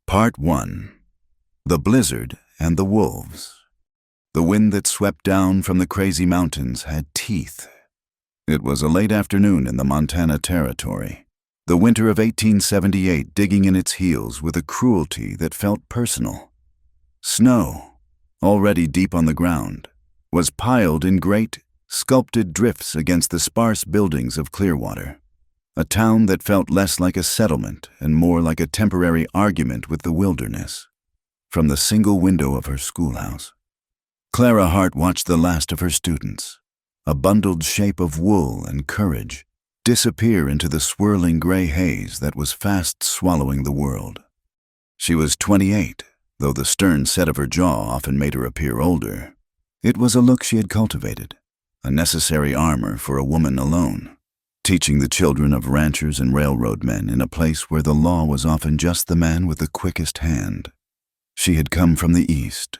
Part 1. The Blizzard and the Wolves. The wind that swept down from the crazy mountains had teeth. It was a late afternoon in the Montana Territory, the winter of 1878 digging in its heels with a cruelty that felt personal. Snow, already deep on the ground, was piled in great, sculpted drifts against the sparse buildings of Clearwater, a town that felt less like a settlement and more like a temporary argument with the wilderness. From the single window of her schoolhouse, Clara Hart watched the last of her students, a bundled shape of wool and courage, disappear into the swirling gray haze that was fast swallowing the world. She was 28, though the stern set of her jaw often made her appear older. It was a look she had cultivated, a necessary armor for a woman alone, teaching the children of ranchers and railroad men in a place where the law was often just the man with the quickest hand. She had come from the East,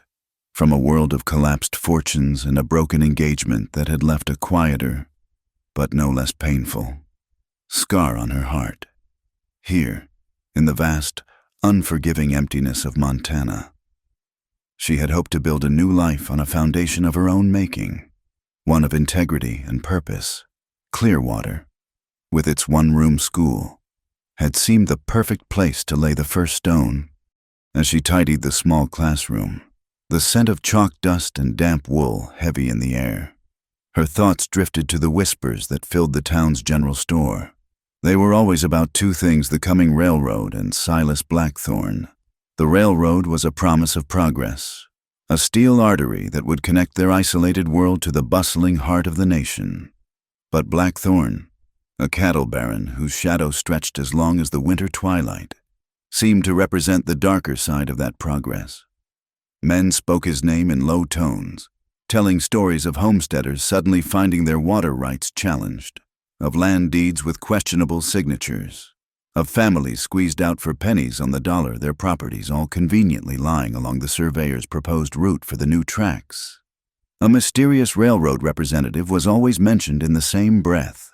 from a world of collapsed fortunes and a broken engagement that had left a quieter, but no less painful, scar on her heart. Here, in the vast, unforgiving emptiness of Montana, she had hoped to build a new life on a foundation of her own making, one of integrity and purpose. Clearwater, with its one-room school, had seemed the perfect place to lay the first stone. As she tidied the small classroom, the scent of chalk dust and damp wool heavy in the air, her thoughts drifted to the whispers that filled the town's general store. They were always about two things: the coming railroad and Silas Blackthorne. The railroad was a promise of progress, a steel artery that would connect their isolated world to the bustling heart of the nation. But Blackthorne, a cattle baron whose shadow stretched as long as the winter twilight, seemed to represent the darker side of that progress. Men spoke his name in low tones, telling stories of homesteaders suddenly finding their water rights challenged, of land deeds with questionable signatures, of families squeezed out for pennies on the dollar, their properties all conveniently lying along the surveyor's proposed route for the new tracks. A mysterious railroad representative was always mentioned in the same breath,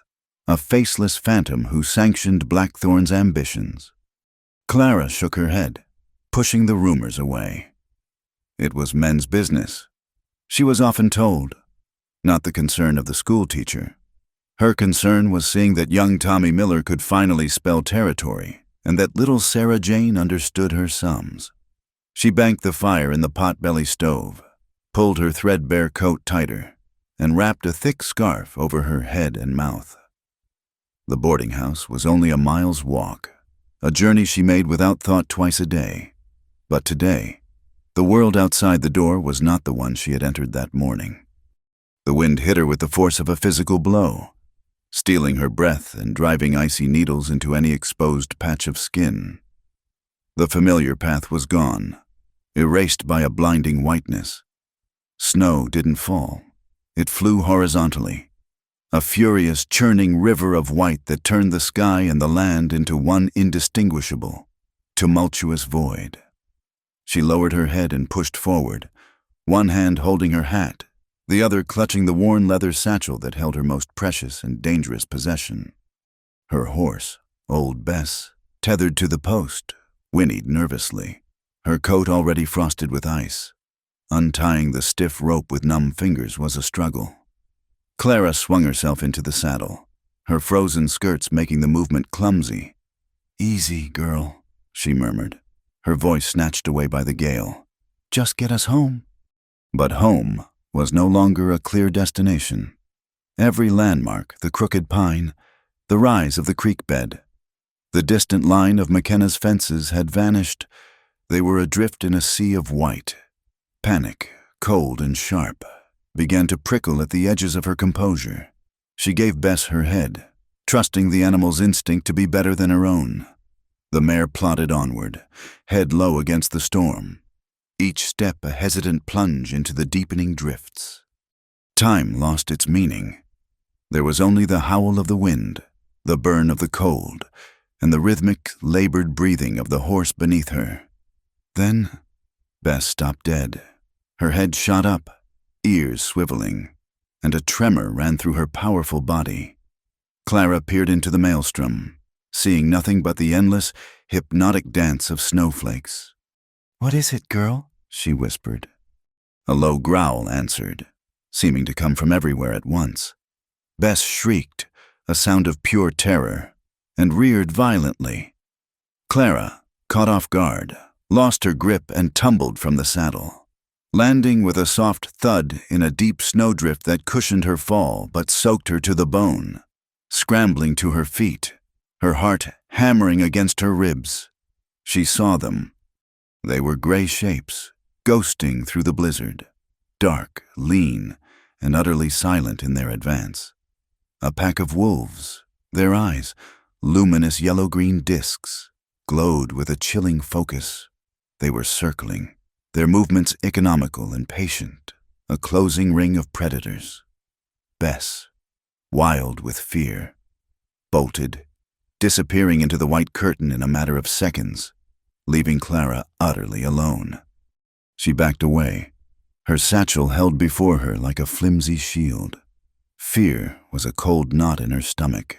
a faceless phantom who sanctioned Blackthorne's ambitions. Clara shook her head, pushing the rumors away. It was men's business, she was often told, not the concern of the schoolteacher. Her concern was seeing that young Tommy Miller could finally spell territory, and that little Sarah Jane understood her sums. She banked the fire in the pot-belly stove, pulled her threadbare coat tighter, and wrapped a thick scarf over her head and mouth. The boarding house was only a mile's walk, a journey she made without thought twice a day. But today, the world outside the door was not the one she had entered that morning. The wind hit her with the force of a physical blow, stealing her breath and driving icy needles into any exposed patch of skin. The familiar path was gone, erased by a blinding whiteness. Snow didn't fall. It flew horizontally, a furious, churning river of white that turned the sky and the land into one indistinguishable, tumultuous void. She lowered her head and pushed forward, one hand holding her hat, the other clutching the worn leather satchel that held her most precious and dangerous possession. Her horse, old Bess, tethered to the post, whinnied nervously, her coat already frosted with ice. Untying the stiff rope with numb fingers was a struggle. Clara swung herself into the saddle, her frozen skirts making the movement clumsy. "Easy, girl," she murmured, her voice snatched away by the gale. "Just get us home." But home was no longer a clear destination. Every landmark, the crooked pine, the rise of the creek bed, the distant line of McKenna's fences had vanished. They were adrift in a sea of white. Panic, cold and sharp, began to prickle at the edges of her composure. She gave Bess her head, trusting the animal's instinct to be better than her own. The mare plodded onward, head low against the storm, each step a hesitant plunge into the deepening drifts. Time lost its meaning. There was only the howl of the wind, the burn of the cold, and the rhythmic, labored breathing of the horse beneath her. Then, Bess stopped dead. Her head shot up, ears swiveling, and a tremor ran through her powerful body. Clara peered into the maelstrom, seeing nothing but the endless, hypnotic dance of snowflakes. "What is it, girl?" she whispered. A low growl answered, seeming to come from everywhere at once. Bess shrieked, a sound of pure terror, and reared violently. Clara, caught off guard, lost her grip and tumbled from the saddle, landing with a soft thud in a deep snowdrift that cushioned her fall but soaked her to the bone. Scrambling to her feet, her heart hammering against her ribs, she saw them. They were gray shapes, ghosting through the blizzard, dark, lean, and utterly silent in their advance. A pack of wolves, their eyes, luminous yellow-green discs, glowed with a chilling focus. They were circling, their movements economical and patient, a closing ring of predators. Bess, wild with fear, bolted, disappearing into the white curtain in a matter of seconds, leaving Clara utterly alone. She backed away, her satchel held before her like a flimsy shield. Fear was a cold knot in her stomach,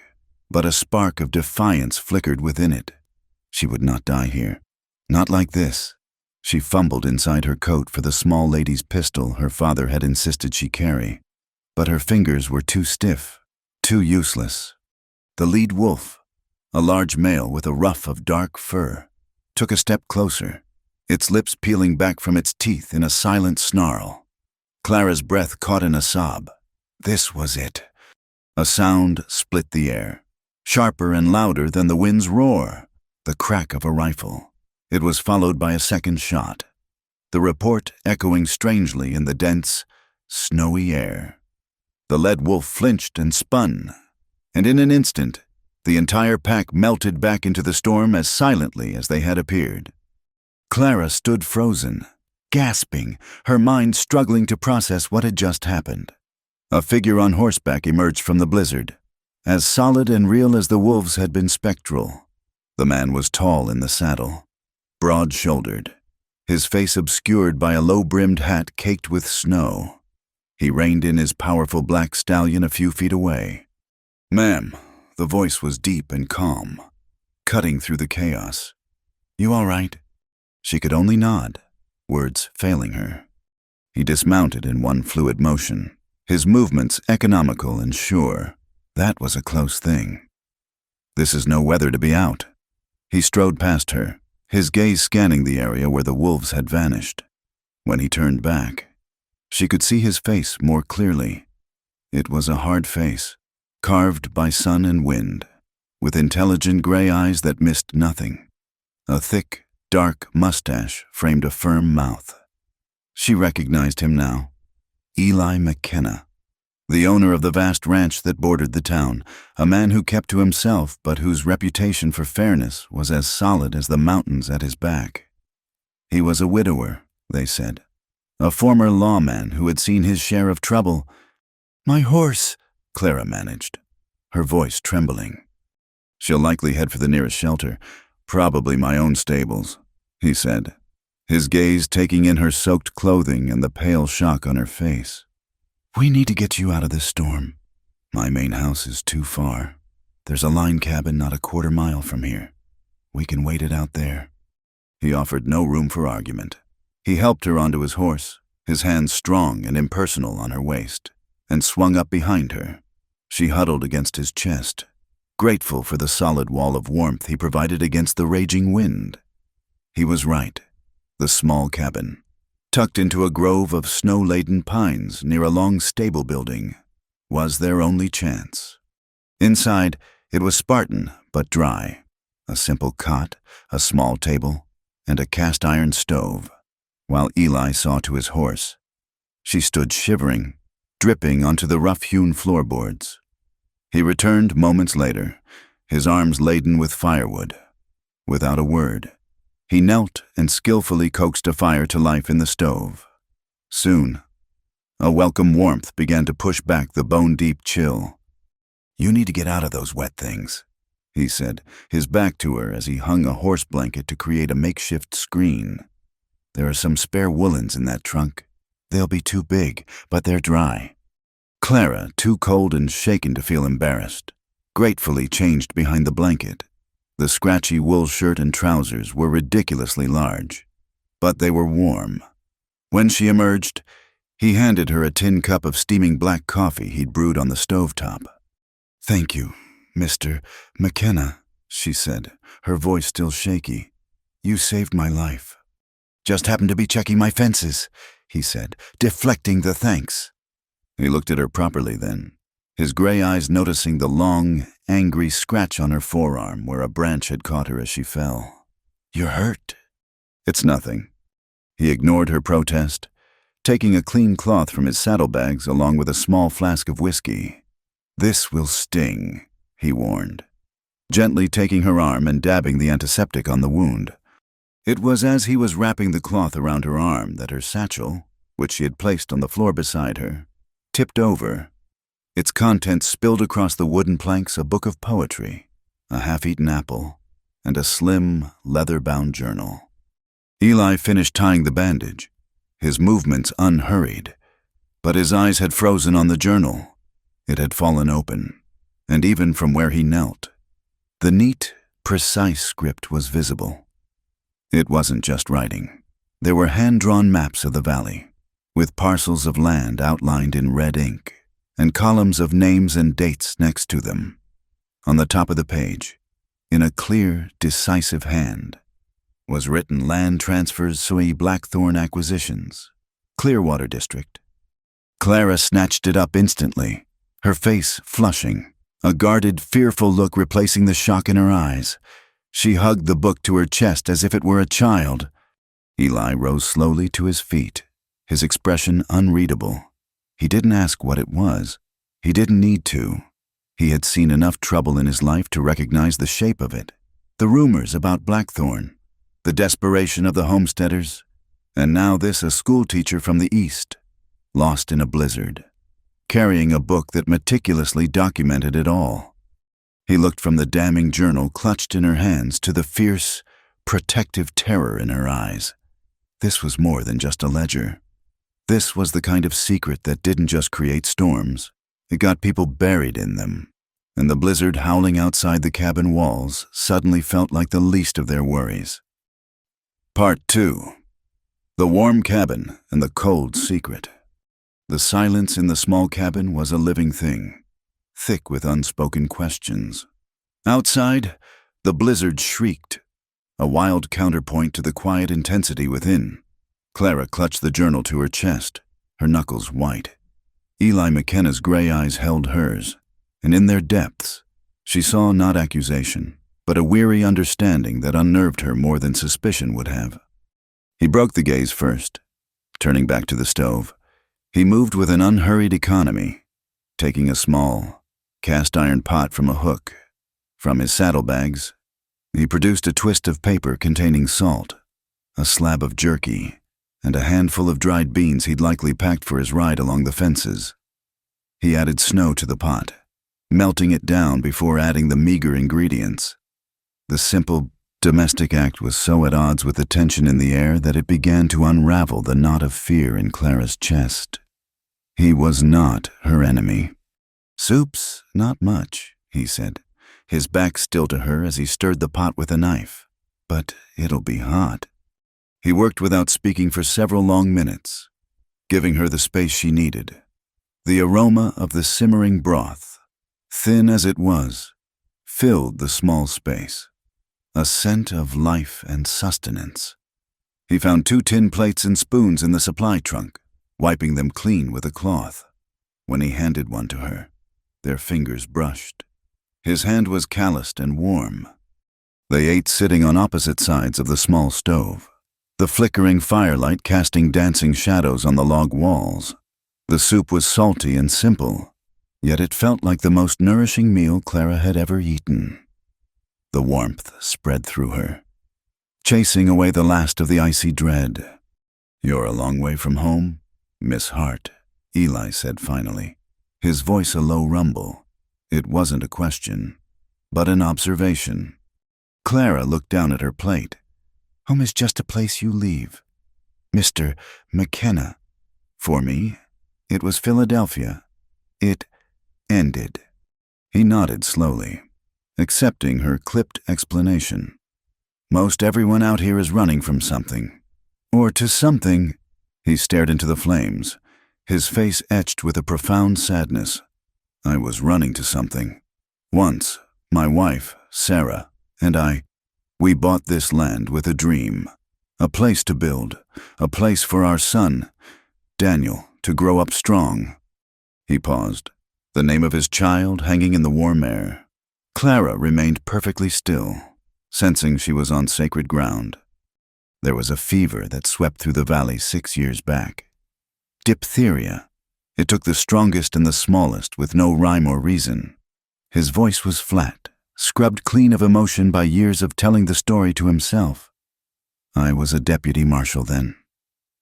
but a spark of defiance flickered within it. She would not die here. Not like this. She fumbled inside her coat for the small lady's pistol her father had insisted she carry, but her fingers were too stiff, too useless. The lead wolf, a large male with a ruff of dark fur, took a step closer, its lips peeling back from its teeth in a silent snarl. Clara's breath caught in a sob. This was it. A sound split the air, sharper and louder than the wind's roar, the crack of a rifle. It was followed by a second shot, the report echoing strangely in the dense, snowy air. The lead wolf flinched and spun, and in an instant, the entire pack melted back into the storm as silently as they had appeared. Clara stood frozen, gasping, her mind struggling to process what had just happened. A figure on horseback emerged from the blizzard, as solid and real as the wolves had been spectral. The man was tall in the saddle, broad-shouldered, his face obscured by a low-brimmed hat caked with snow. He reined in his powerful black stallion a few feet away. "Ma'am," the voice was deep and calm, cutting through the chaos. "You all right?" She could only nod, words failing her. He dismounted in one fluid motion, his movements economical and sure. That was a close thing. "This is no weather to be out." He strode past her, his gaze scanning the area where the wolves had vanished. When he turned back, she could see his face more clearly. It was a hard face, carved by sun and wind, with intelligent gray eyes that missed nothing. A thick, dark mustache framed a firm mouth. She recognized him now. Eli McKenna, the owner of the vast ranch that bordered the town, a man who kept to himself but whose reputation for fairness was as solid as the mountains at his back. He was a widower, they said, a former lawman who had seen his share of trouble. "My horse," Clara managed, her voice trembling. "She'll likely head for the nearest shelter, probably my own stables," he said, his gaze taking in her soaked clothing and the pale shock on her face. "We need to get you out of this storm. My main house is too far. There's a line cabin not a quarter mile from here. We can wait it out there." He offered no room for argument. He helped her onto his horse, his hands strong and impersonal on her waist, and swung up behind her. She huddled against his chest, grateful for the solid wall of warmth he provided against the raging wind. He was right. The small cabin, tucked into a grove of snow-laden pines near a long stable building, was their only chance. Inside, it was Spartan but dry. A simple cot, a small table, and a cast-iron stove, while Eli saw to his horse. She stood shivering, dripping onto the rough-hewn floorboards. He returned moments later, his arms laden with firewood. Without a word, he knelt and skillfully coaxed a fire to life in the stove. Soon, a welcome warmth began to push back the bone-deep chill. "You need to get out of those wet things," he said, his back to her as he hung a horse blanket to create a makeshift screen. "There are some spare woolens in that trunk. They'll be too big, but they're dry." Clara, too cold and shaken to feel embarrassed, gratefully changed behind the blanket. The scratchy wool shirt and trousers were ridiculously large, but they were warm. When she emerged, he handed her a tin cup of steaming black coffee he'd brewed on the stovetop. "Thank you, Mr. McKenna," she said, her voice still shaky. "You saved my life." "Just happened to be checking my fences," he said, deflecting the thanks. He looked at her properly then, his gray eyes noticing the long, angry scratch on her forearm where a branch had caught her as she fell. "You're hurt?" "It's nothing." He ignored her protest, taking a clean cloth from his saddlebags along with a small flask of whiskey. "This will sting," he warned, gently taking her arm and dabbing the antiseptic on the wound. It was as he was wrapping the cloth around her arm that her satchel, which she had placed on the floor beside her, tipped over. Its contents spilled across the wooden planks a book of poetry, a half-eaten apple, and a slim, leather-bound journal. Eli finished tying the bandage, his movements unhurried, but his eyes had frozen on the journal. It had fallen open, and even from where he knelt, the neat, precise script was visible. It wasn't just writing. There were hand-drawn maps of the valley, with parcels of land outlined in red ink, and columns of names and dates next to them. On the top of the page, in a clear, decisive hand, was written Land Transfers Sui Blackthorn Acquisitions, Clearwater District. Clara snatched it up instantly, her face flushing, a guarded, fearful look replacing the shock in her eyes. She hugged the book to her chest as if it were a child. Eli rose slowly to his feet, his expression unreadable. He didn't ask what it was. He didn't need to. He had seen enough trouble in his life to recognize the shape of it, the rumors about Blackthorn, the desperation of the homesteaders, and now this a schoolteacher from the east, lost in a blizzard, carrying a book that meticulously documented it all. He looked from the damning journal clutched in her hands to the fierce, protective terror in her eyes. This was more than just a ledger. This was the kind of secret that didn't just create storms. It got people buried in them, and the blizzard howling outside the cabin walls suddenly felt like the least of their worries. Part 2. The warm cabin and the cold secret. The silence in the small cabin was a living thing, thick with unspoken questions. Outside, the blizzard shrieked, a wild counterpoint to the quiet intensity within. Clara clutched the journal to her chest, her knuckles white. Eli McKenna's gray eyes held hers, and in their depths, she saw not accusation, but a weary understanding that unnerved her more than suspicion would have. He broke the gaze first. Turning back to the stove, he moved with an unhurried economy, taking a small, cast-iron pot from a hook. From his saddlebags, he produced a twist of paper containing salt, a slab of jerky, and a handful of dried beans he'd likely packed for his ride along the fences. He added snow to the pot, melting it down before adding the meager ingredients. The simple, domestic act was so at odds with the tension in the air that it began to unravel the knot of fear in Clara's chest. He was not her enemy. "Soup's not much," he said, his back still to her as he stirred the pot with a knife. "But it'll be hot." He worked without speaking for several long minutes, giving her the space she needed. The aroma of the simmering broth, thin as it was, filled the small space, a scent of life and sustenance. He found 2 tin plates and spoons in the supply trunk, wiping them clean with a cloth. When he handed one to her, their fingers brushed. His hand was calloused and warm. They ate sitting on opposite sides of the small stove, the flickering firelight casting dancing shadows on the log walls. The soup was salty and simple, yet it felt like the most nourishing meal Clara had ever eaten. The warmth spread through her, chasing away the last of the icy dread. "You're a long way from home, Miss Hart," Eli said finally, his voice a low rumble. It wasn't a question, but an observation. Clara looked down at her plate. "Home is just a place you leave. Mr. McKenna. For me, it was Philadelphia. It ended." He nodded slowly. accepting her clipped explanation. Most everyone out here is running from something. Or to something. He stared into the flames, his face etched with a profound sadness. I was running to something. Once, my wife, Sarah, and we bought this land with a dream. A place to build, a place for our son, Daniel, to grow up strong. He paused, the name of his child hanging in the warm air. Clara remained perfectly still, sensing she was on sacred ground. There was a fever that swept through the valley 6 years back. Diphtheria. It took the strongest and the smallest with no rhyme or reason. His voice was flat, scrubbed clean of emotion by years of telling the story to himself. I was a deputy marshal then,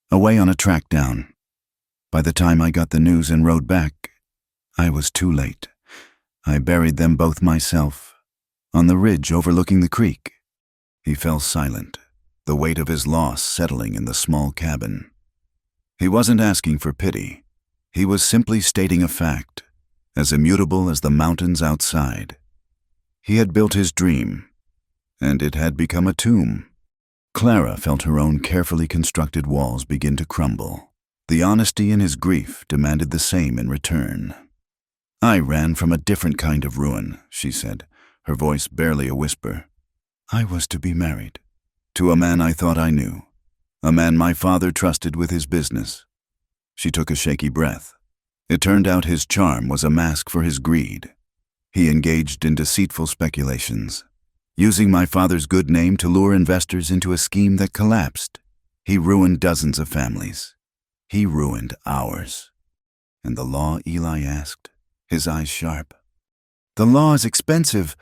away on a track down. By the time I got the news and rode back, I was too late. I buried them both myself, on the ridge overlooking the creek. He fell silent, the weight of his loss settling in the small cabin. He wasn't asking for pity. He was simply stating a fact, as immutable as the mountains outside. He had built his dream, and it had become a tomb. Clara felt her own carefully constructed walls begin to crumble. The honesty in his grief demanded the same in return. I ran from a different kind of ruin, she said, her voice barely a whisper. I was to be married. To a man I thought I knew. A man my father trusted with his business. She took a shaky breath. It turned out his charm was a mask for his greed. He engaged in deceitful speculations, using my father's good name to lure investors into a scheme that collapsed. He ruined dozens of families. He ruined ours. And the law, Eli asked, his eyes sharp. The law is expensive.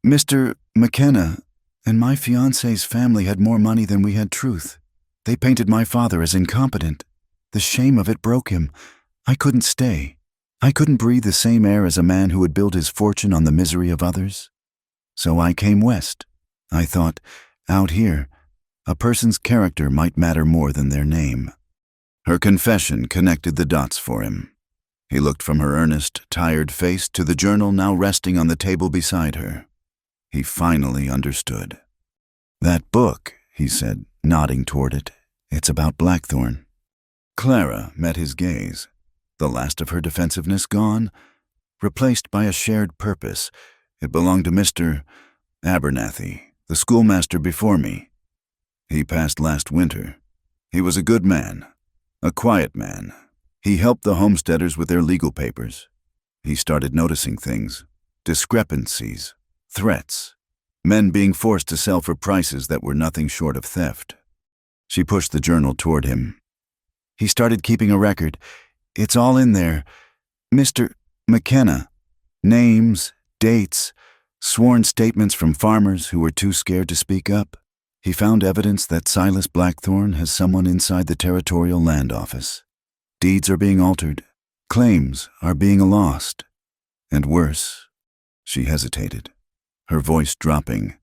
Mr. McKenna and my fiancé's family had more money than we had truth. They painted my father as incompetent. The shame of it broke him. I couldn't stay. I couldn't breathe the same air as a man who had built his fortune on the misery of others. So I came west. I thought, out here, a person's character might matter more than their name. Her confession connected the dots for him. He looked from her earnest, tired face to the journal now resting on the table beside her. He finally understood. That book, he said, nodding toward it. It's about Blackthorn. Clara met his gaze. The last of her defensiveness gone, replaced by a shared purpose. It belonged to Mr. Abernathy, the schoolmaster before me. He passed last winter. He was a good man, a quiet man. He helped the homesteaders with their legal papers. He started noticing things, discrepancies, threats, men being forced to sell for prices that were nothing short of theft. She pushed the journal toward him. He started keeping a record. It's all in there. Mr. McKenna. Names, dates, sworn statements from farmers who were too scared to speak up. He found evidence that Silas Blackthorn has someone inside the Territorial Land Office. Deeds are being altered. Claims are being lost. And worse. She hesitated, her voice dropping.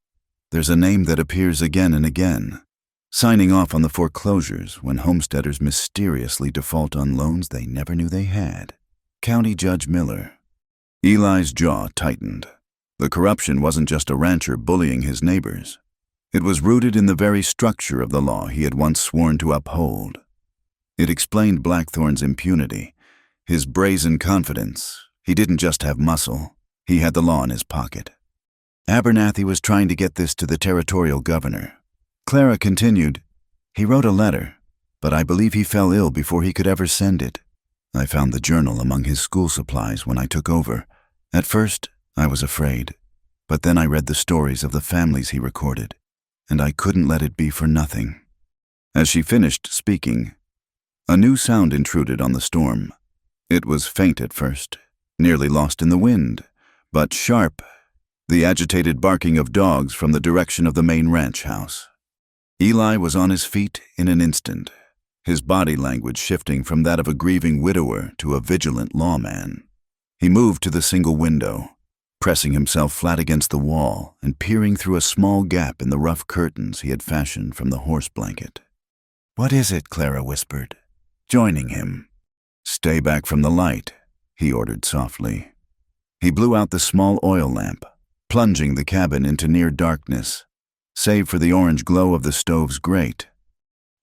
There's a name that appears again and again, signing off on the foreclosures when homesteaders mysteriously default on loans they never knew they had. County Judge Miller. Eli's jaw tightened. The corruption wasn't just a rancher bullying his neighbors. It was rooted in the very structure of the law he had once sworn to uphold. It explained Blackthorn's impunity, his brazen confidence. He didn't just have muscle, he had the law in his pocket. Abernathy was trying to get this to the territorial governor. Clara continued, he wrote a letter, but I believe he fell ill before he could ever send it. I found the journal among his school supplies when I took over. At first, I was afraid, but then I read the stories of the families he recorded, and I couldn't let it be for nothing. As she finished speaking, a new sound intruded on the storm. It was faint at first, nearly lost in the wind, but sharp, the agitated barking of dogs from the direction of the main ranch house. Eli was on his feet in an instant, his body language shifting from that of a grieving widower to a vigilant lawman. He moved to the single window, pressing himself flat against the wall and peering through a small gap in the rough curtains he had fashioned from the horse blanket. What is it? Clara whispered, joining him. Stay back from the light, he ordered softly. He blew out the small oil lamp, plunging the cabin into near darkness, save for the orange glow of the stove's grate.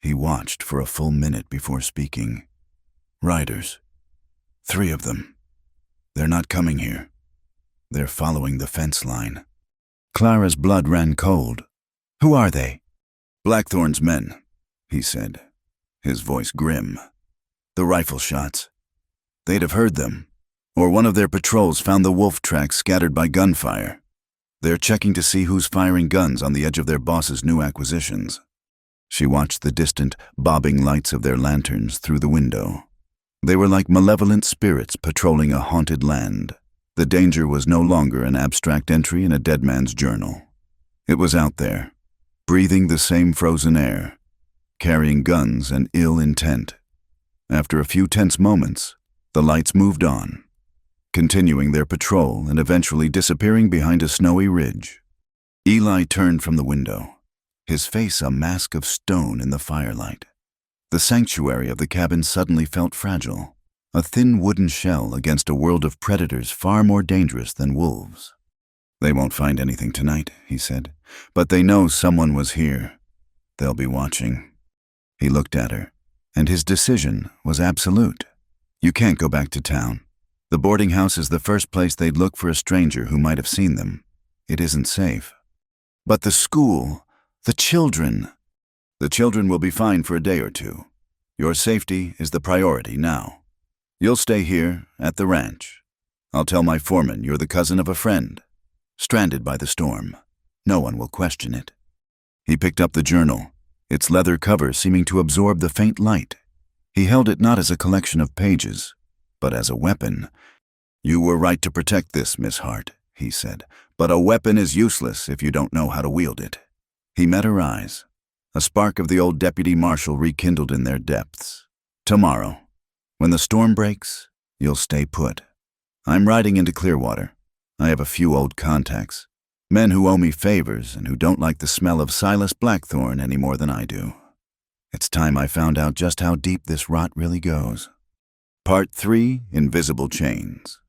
He watched for a full minute before speaking. "Riders. 3 of them. They're not coming here. They're following the fence line." Clara's blood ran cold. "Who are they?" "Blackthorn's men," he said, his voice grim. "The rifle shots. They'd have heard them, or one of their patrols found the wolf tracks scattered by gunfire. They're checking to see who's firing guns on the edge of their boss's new acquisitions." She watched the distant, bobbing lights of their lanterns through the window. They were like malevolent spirits patrolling a haunted land. The danger was no longer an abstract entry in a dead man's journal. It was out there, breathing the same frozen air, carrying guns and ill intent. After a few tense moments, the lights moved on, continuing their patrol and eventually disappearing behind a snowy ridge. Eli turned from the window, his face a mask of stone in the firelight. The sanctuary of the cabin suddenly felt fragile, a thin wooden shell against a world of predators far more dangerous than wolves. "They won't find anything tonight," he said, "but they know someone was here. They'll be watching." He looked at her, and his decision was absolute. You can't go back to town. The boarding house is the first place they'd look for a stranger who might have seen them. It isn't safe. "But the school, the children." "The children will be fine for a day or two. Your safety is the priority now. You'll stay here, at the ranch. I'll tell my foreman you're the cousin of a friend, stranded by the storm. No one will question it." He picked up the journal, its leather cover seeming to absorb the faint light. He held it not as a collection of pages, but as a weapon. "You were right to protect this, Miss Hart," he said, "but a weapon is useless if you don't know how to wield it." He met her eyes. A spark of the old deputy marshal rekindled in their depths. "Tomorrow, when the storm breaks, you'll stay put. I'm riding into Clearwater. I have a few old contacts, men who owe me favors and who don't like the smell of Silas Blackthorn any more than I do. It's time I found out just how deep this rot really goes." Part 3, Invisible Chains.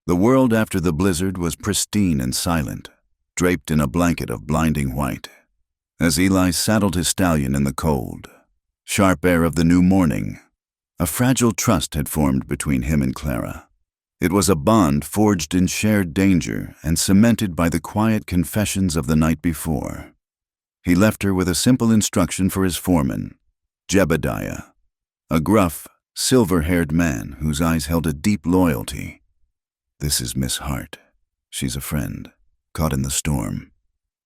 The world after the blizzard was pristine and silent, draped in a blanket of blinding white. As Eli saddled his stallion in the cold, sharp air of the new morning, a fragile trust had formed between him and Clara. It was a bond forged in shared danger and cemented by the quiet confessions of the night before. He left her with a simple instruction for his foreman, Jebediah, a gruff, silver-haired man whose eyes held a deep loyalty. "This is Miss Hart. She's a friend, caught in the storm.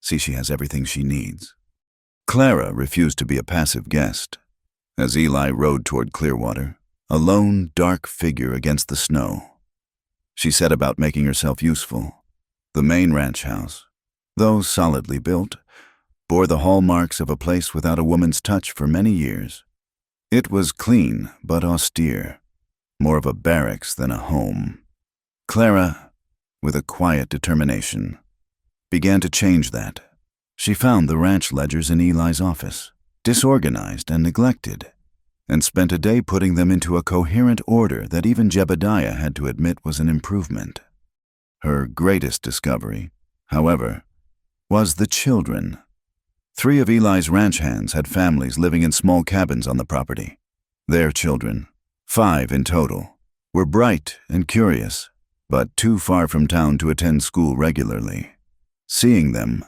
See, she has everything she needs." Clara refused to be a passive guest. As Eli rode toward Clearwater, a lone, dark figure against the snow, she set about making herself useful. The main ranch house, though solidly built, bore the hallmarks of a place without a woman's touch for many years. It was clean but austere, more of a barracks than a home. Clara, with a quiet determination, began to change that. She found the ranch ledgers in Eli's office, disorganized and neglected, and spent a day putting them into a coherent order that even Jebediah had to admit was an improvement. Her greatest discovery, however, was the children. 3 of Eli's ranch hands had families living in small cabins on the property. Their children, 5 in total, were bright and curious, but too far from town to attend school regularly. Seeing them,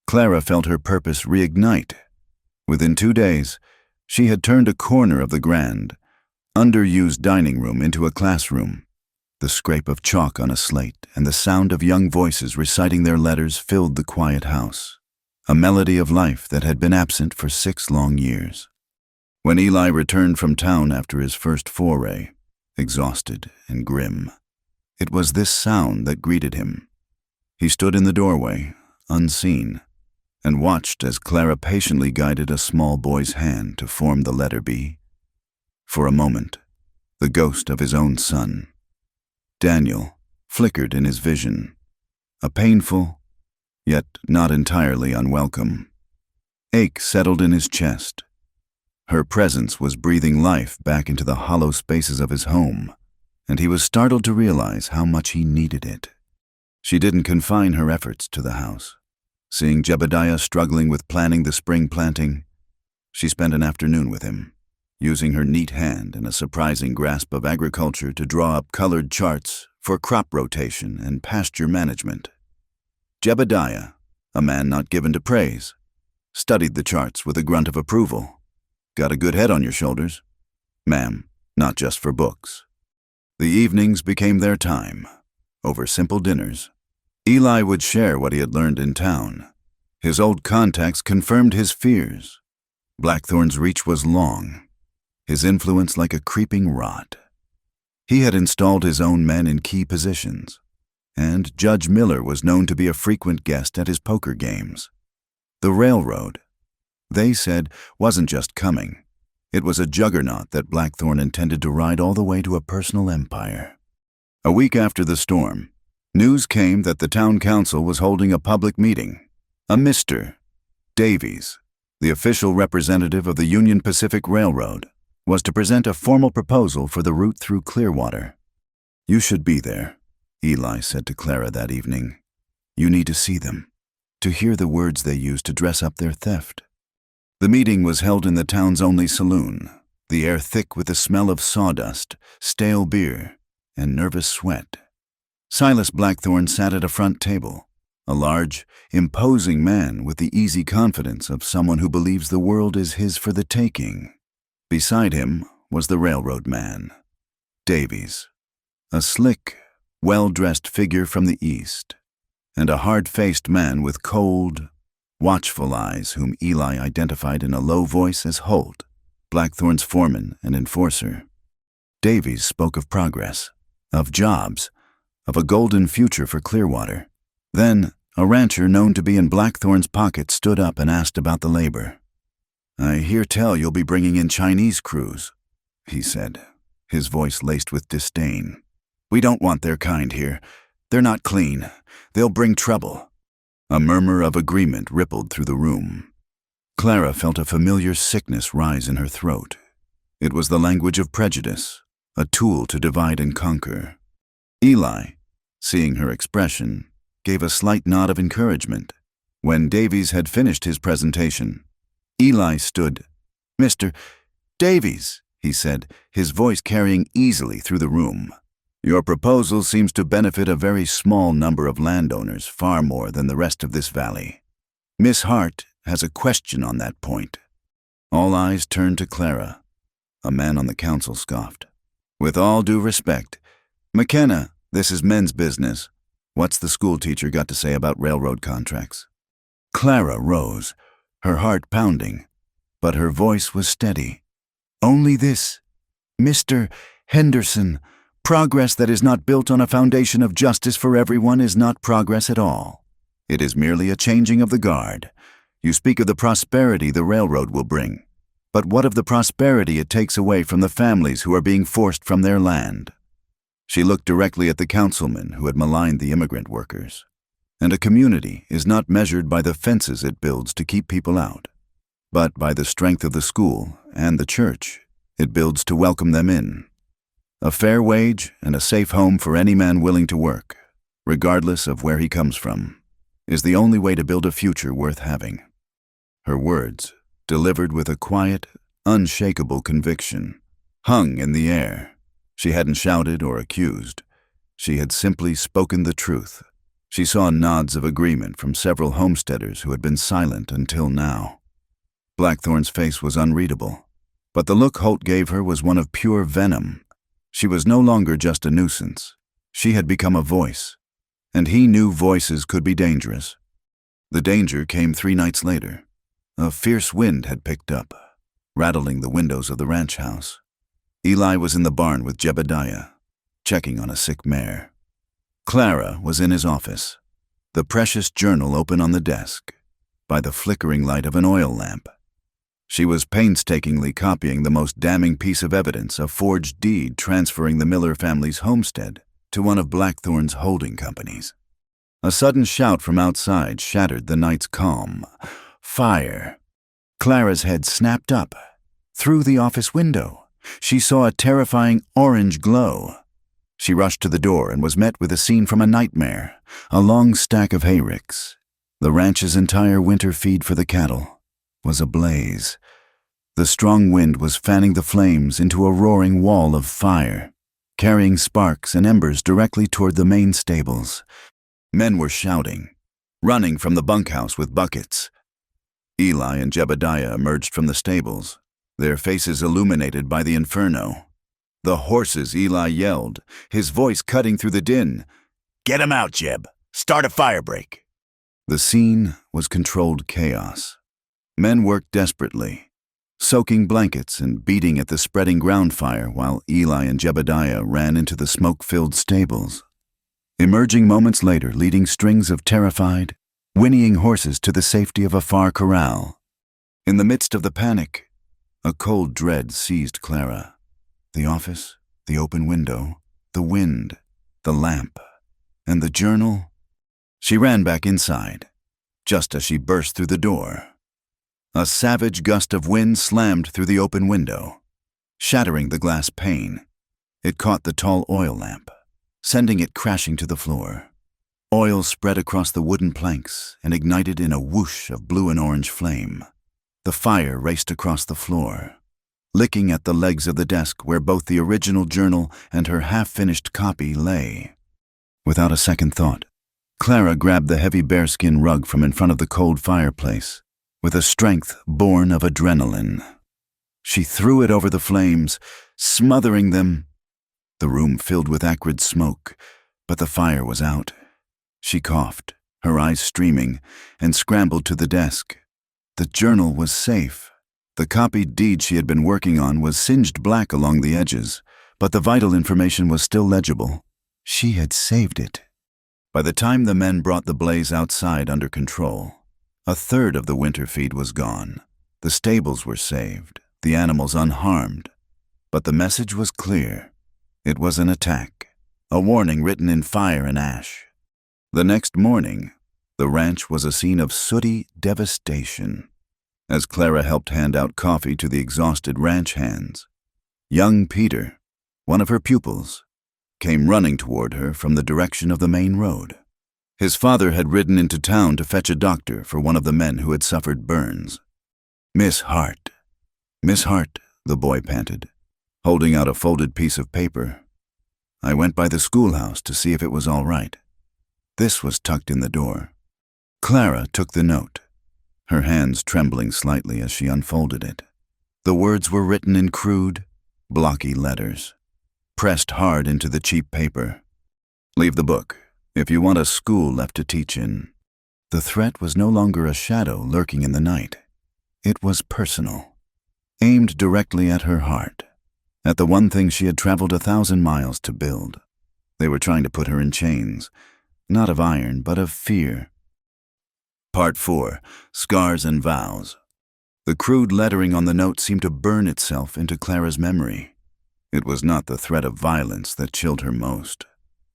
Clara felt her purpose reignite. Within 2 days, she had turned a corner of the grand, underused dining room into a classroom. The scrape of chalk on a slate and the sound of young voices reciting their letters filled the quiet house, a melody of life that had been absent for 6 long years. When Eli returned from town after his first foray, exhausted and grim, it was this sound that greeted him. He stood in the doorway, unseen, and watched as Clara patiently guided a small boy's hand to form the letter B. For a moment, the ghost of his own son, Daniel, flickered in his vision, a painful, yet not entirely unwelcome. Ache settled in his chest. Her presence was breathing life back into the hollow spaces of his home, and he was startled to realize how much he needed it. She didn't confine her efforts to the house. Seeing Jebediah struggling with planning the spring planting, she spent an afternoon with him, using her neat hand and a surprising grasp of agriculture to draw up colored charts for crop rotation and pasture management. Jebediah, a man not given to praise, studied the charts with a grunt of approval. Got a good head on your shoulders, ma'am, not just for books. The evenings became their time. Over simple dinners, Eli would share what he had learned in town. His old contacts confirmed his fears. Blackthorn's reach was long, his influence like a creeping rot. He had installed his own men in key positions, and Judge Miller was known to be a frequent guest at his poker games. The railroad, they said, wasn't just coming. It was a juggernaut that Blackthorn intended to ride all the way to a personal empire. A week after the storm, news came that the town council was holding a public meeting. A Mr. Davies, the official representative of the Union Pacific Railroad, was to present a formal proposal for the route through Clearwater. "You should be there," Eli said to Clara that evening. "You need to see them, to hear the words they used to dress up their theft." The meeting was held in the town's only saloon, the air thick with the smell of sawdust, stale beer, and nervous sweat. Silas Blackthorn sat at a front table, a large, imposing man with the easy confidence of someone who believes the world is his for the taking. Beside him was the railroad man, Davies, a slick, well-dressed figure from the east, and a hard-faced man with cold, watchful eyes whom Eli identified in a low voice as Holt, Blackthorn's foreman and enforcer. Davies spoke of progress, of jobs, of a golden future for Clearwater. Then, a rancher known to be in Blackthorn's pocket stood up and asked about the labor. "I hear tell you'll be bringing in Chinese crews," he said, his voice laced with disdain. "We don't want their kind here. They're not clean. They'll bring trouble." A murmur of agreement rippled through the room. Clara felt a familiar sickness rise in her throat. It was the language of prejudice, a tool to divide and conquer. Eli, seeing her expression, gave a slight nod of encouragement. When Davies had finished his presentation, Eli stood. "Mr. Davies," he said, his voice carrying easily through the room, "your proposal seems to benefit a very small number of landowners far more than the rest of this valley. Miss Hart has a question on that point." All eyes turned to Clara. A man on the council scoffed. "With all due respect, McKenna, this is men's business. What's the school teacher got to say about railroad contracts?" Clara rose, her heart pounding, but her voice was steady. "Only this, Mr. Henderson, progress that is not built on a foundation of justice for everyone is not progress at all. It is merely a changing of the guard. You speak of the prosperity the railroad will bring, but what of the prosperity it takes away from the families who are being forced from their land?" She looked directly at the councilman who had maligned the immigrant workers. And a community is not measured by the fences it builds to keep people out, but by the strength of the school and the church it builds to welcome them in. A fair wage and a safe home for any man willing to work, regardless of where he comes from, is the only way to build a future worth having. Her words, delivered with a quiet, unshakable conviction, hung in the air. She hadn't shouted or accused. She had simply spoken the truth. She saw nods of agreement from several homesteaders who had been silent until now. Blackthorn's face was unreadable, but the look Holt gave her was one of pure venom. She was no longer just a nuisance. She had become a voice, and he knew voices could be dangerous. The danger came 3 nights later. A fierce wind had picked up, rattling the windows of the ranch house. Eli was in the barn with Jebediah, checking on a sick mare. Clara was in his office, the precious journal open on the desk, by the flickering light of an oil lamp. She was painstakingly copying the most damning piece of evidence, a forged deed transferring the Miller family's homestead to one of Blackthorn's holding companies. A sudden shout from outside shattered the night's calm. "Fire!" Clara's head snapped up. Through the office window, she saw a terrifying orange glow. She rushed to the door and was met with a scene from a nightmare, a long stack of hayricks. The ranch's entire winter feed for the cattle was ablaze. The strong wind was fanning the flames into a roaring wall of fire, carrying sparks and embers directly toward the main stables. Men were shouting, running from the bunkhouse with buckets. Eli and Jebediah emerged from the stables, their faces illuminated by the inferno. The horses, Eli yelled, his voice cutting through the din. "Get 'em out, Jeb! Start a fire break!" The scene was controlled chaos. Men worked desperately, soaking blankets and beating at the spreading ground fire while Eli and Jebediah ran into the smoke-filled stables, emerging moments later leading strings of terrified, whinnying horses to the safety of a far corral. In the midst of the panic, a cold dread seized Clara. The office, the open window, the wind, the lamp, and the journal. She ran back inside, just as she burst through the door. A savage gust of wind slammed through the open window, shattering the glass pane. It caught the tall oil lamp, sending it crashing to the floor. Oil spread across the wooden planks and ignited in a whoosh of blue and orange flame. The fire raced across the floor, licking at the legs of the desk where both the original journal and her half-finished copy lay. Without a second thought, Clara grabbed the heavy bearskin rug from in front of the cold fireplace, with a strength born of adrenaline. She threw it over the flames, smothering them. The room filled with acrid smoke, but the fire was out. She coughed, her eyes streaming, and scrambled to the desk. The journal was safe. The copied deed she had been working on was singed black along the edges, but the vital information was still legible. She had saved it. By the time the men brought the blaze outside under control, a third of the winter feed was gone. The stables were saved, the animals unharmed. But the message was clear. It was an attack, a warning written in fire and ash. The next morning, the ranch was a scene of sooty devastation. As Clara helped hand out coffee to the exhausted ranch hands, young Peter, one of her pupils, came running toward her from the direction of the main road. His father had ridden into town to fetch a doctor for one of the men who had suffered burns. Miss Hart, the boy panted, holding out a folded piece of paper. I went by the schoolhouse to see if it was all right. This was tucked in the door. Clara took the note, her hands trembling slightly as she unfolded it. The words were written in crude, blocky letters, pressed hard into the cheap paper. "Leave the book, if you want a school left to teach in." The threat was no longer a shadow lurking in the night. It was personal, aimed directly at her heart, at the one thing she had traveled 1,000 miles to build. They were trying to put her in chains, not of iron, but of fear. Part 4. Scars and Vows. The crude lettering on the note seemed to burn itself into Clara's memory. It was not the threat of violence that chilled her most,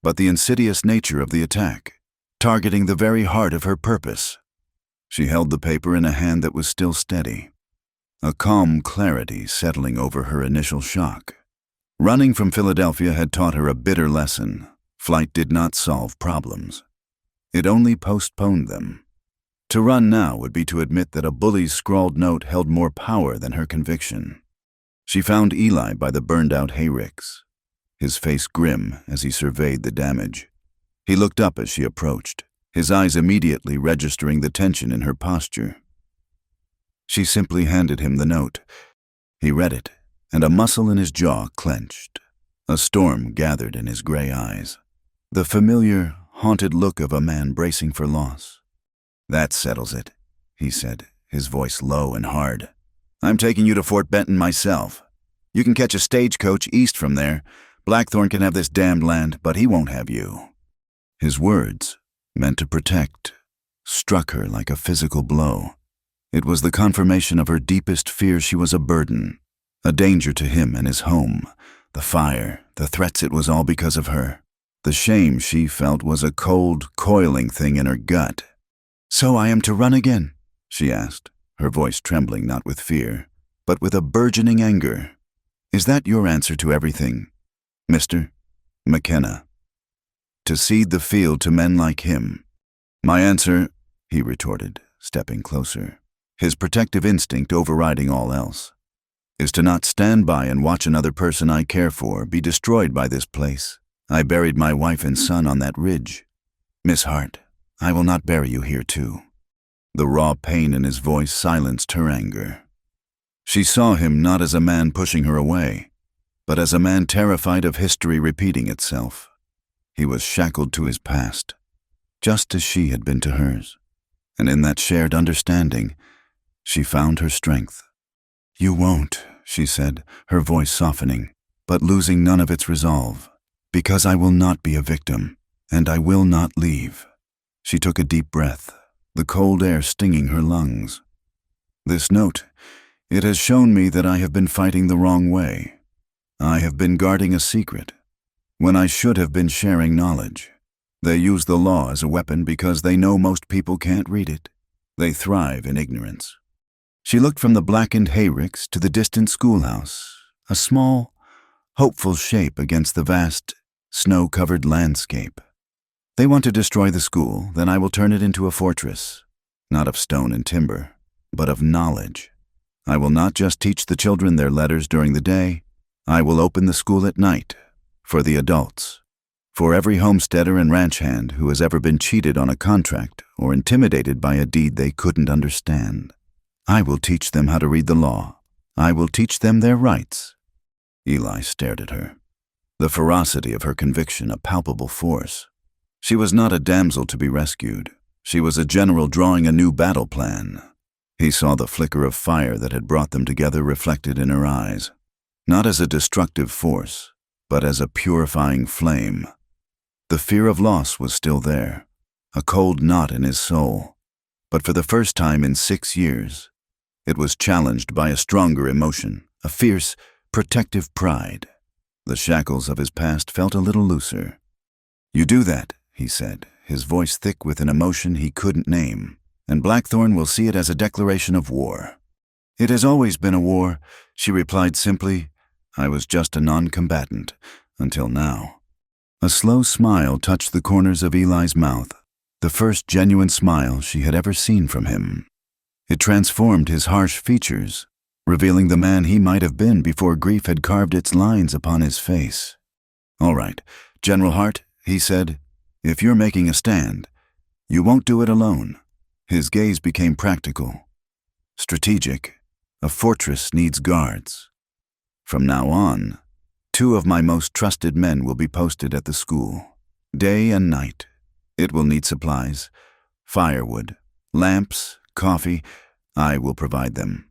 but the insidious nature of the attack, targeting the very heart of her purpose. She held the paper in a hand that was still steady, a calm clarity settling over her initial shock. Running from Philadelphia had taught her a bitter lesson. Flight did not solve problems. It only postponed them. To run now would be to admit that a bully's scrawled note held more power than her conviction. She found Eli by the burned-out hayricks, his face grim as he surveyed the damage. He looked up as she approached, his eyes immediately registering the tension in her posture. She simply handed him the note. He read it, and a muscle in his jaw clenched. A storm gathered in his gray eyes, the familiar, haunted look of a man bracing for loss. "That settles it," he said, his voice low and hard. "I'm taking you to Fort Benton myself. You can catch a stagecoach east from there. Blackthorn can have this damned land, but he won't have you." His words, meant to protect, struck her like a physical blow. It was the confirmation of her deepest fear she was a burden, a danger to him and his home. The fire, the threats, it was all because of her. The shame she felt was a cold, coiling thing in her gut. "So I am to run again?" she asked, her voice trembling not with fear, but with a burgeoning anger. "Is that your answer to everything, mister?" McKenna. To cede the field to men like him. My answer, he retorted, stepping closer, his protective instinct overriding all else, is to not stand by and watch another person I care for be destroyed by this place. I buried my wife and son on that ridge. Miss Hart, I will not bury you here too. The raw pain in his voice silenced her anger. She saw him not as a man pushing her away, but as a man terrified of history repeating itself. He was shackled to his past, just as she had been to hers, and in that shared understanding, she found her strength. You won't, she said, her voice softening, but losing none of its resolve, because I will not be a victim, and I will not leave. She took a deep breath, the cold air stinging her lungs. This note, it has shown me that I have been fighting the wrong way. I have been guarding a secret, when I should have been sharing knowledge. They use the law as a weapon because they know most people can't read it. They thrive in ignorance. She looked from the blackened hayricks to the distant schoolhouse, a small, hopeful shape against the vast, snow-covered landscape. They want to destroy the school, then I will turn it into a fortress, not of stone and timber, but of knowledge. I will not just teach the children their letters during the day, I will open the school at night, for the adults, for every homesteader and ranch hand who has ever been cheated on a contract or intimidated by a deed they couldn't understand. I will teach them how to read the law. I will teach them their rights. Eli stared at her, the ferocity of her conviction a palpable force. She was not a damsel to be rescued. She was a general drawing a new battle plan. He saw the flicker of fire that had brought them together reflected in her eyes, not as a destructive force, but as a purifying flame. The fear of loss was still there, a cold knot in his soul, but for the first time in 6 years, it was challenged by a stronger emotion, a fierce, protective pride. The shackles of his past felt a little looser. You do that, he said, his voice thick with an emotion he couldn't name, and Blackthorn will see it as a declaration of war. It has always been a war, she replied simply. I was just a non-combatant, until now. A slow smile touched the corners of Eli's mouth, the first genuine smile she had ever seen from him. It transformed his harsh features, revealing the man he might have been before grief had carved its lines upon his face. All right, General Hart, he said, if you're making a stand, you won't do it alone. His gaze became practical, strategic. A fortress needs guards. From now on, 2 of my most trusted men will be posted at the school, day and night. It will need supplies, firewood, lamps, coffee. I will provide them.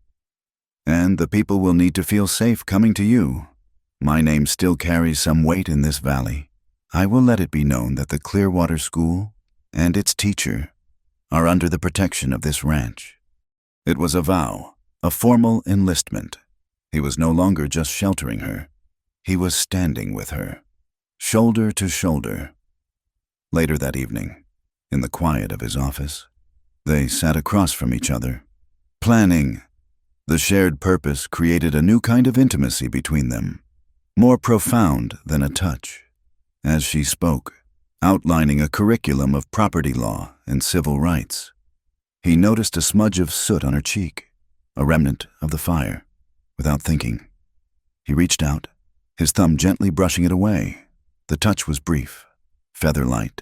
And the people will need to feel safe coming to you. My name still carries some weight in this valley. I will let it be known that the Clearwater School and its teacher are under the protection of this ranch. It was a vow, a formal enlistment. He was no longer just sheltering her. He was standing with her, shoulder to shoulder. Later that evening, in the quiet of his office, they sat across from each other, planning. The shared purpose created a new kind of intimacy between them, more profound than a touch. As she spoke, outlining a curriculum of property law and civil rights, he noticed a smudge of soot on her cheek, a remnant of the fire. Without thinking, he reached out, his thumb gently brushing it away. The touch was brief, feather-light,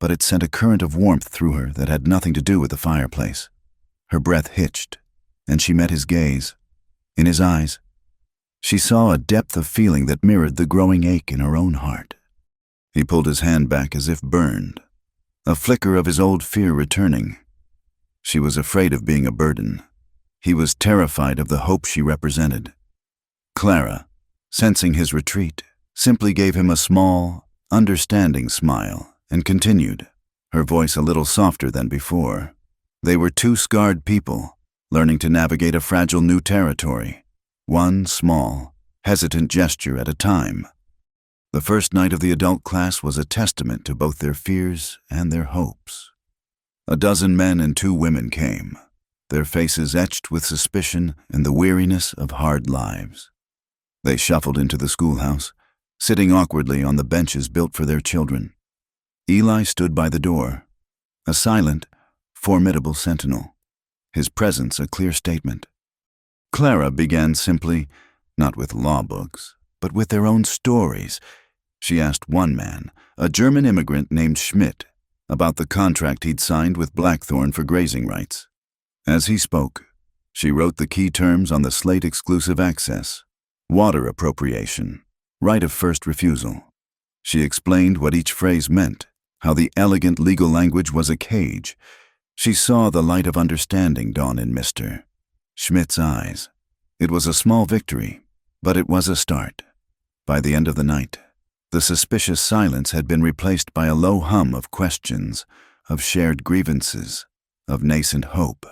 but it sent a current of warmth through her that had nothing to do with the fireplace. Her breath hitched, and she met his gaze. In his eyes, she saw a depth of feeling that mirrored the growing ache in her own heart. He pulled his hand back as if burned, a flicker of his old fear returning. She was afraid of being a burden. He was terrified of the hope she represented. Clara, sensing his retreat, simply gave him a small, understanding smile and continued, her voice a little softer than before. They were 2 scarred people, learning to navigate a fragile new territory, one small, hesitant gesture at a time. The first night of the adult class was a testament to both their fears and their hopes. A dozen men and 2 women came, their faces etched with suspicion and the weariness of hard lives. They shuffled into the schoolhouse, sitting awkwardly on the benches built for their children. Eli stood by the door, a silent, formidable sentinel, his presence a clear statement. Clara began simply, not with law books, but with their own stories. She asked one man, a German immigrant named Schmidt, about the contract he'd signed with Blackthorn for grazing rights. As he spoke, she wrote the key terms on the slate: exclusive access, water appropriation, right of first refusal. She explained what each phrase meant, how the elegant legal language was a cage. She saw the light of understanding dawn in Mr. Schmidt's eyes. It was a small victory, but it was a start. By the end of the night, the suspicious silence had been replaced by a low hum of questions, of shared grievances, of nascent hope.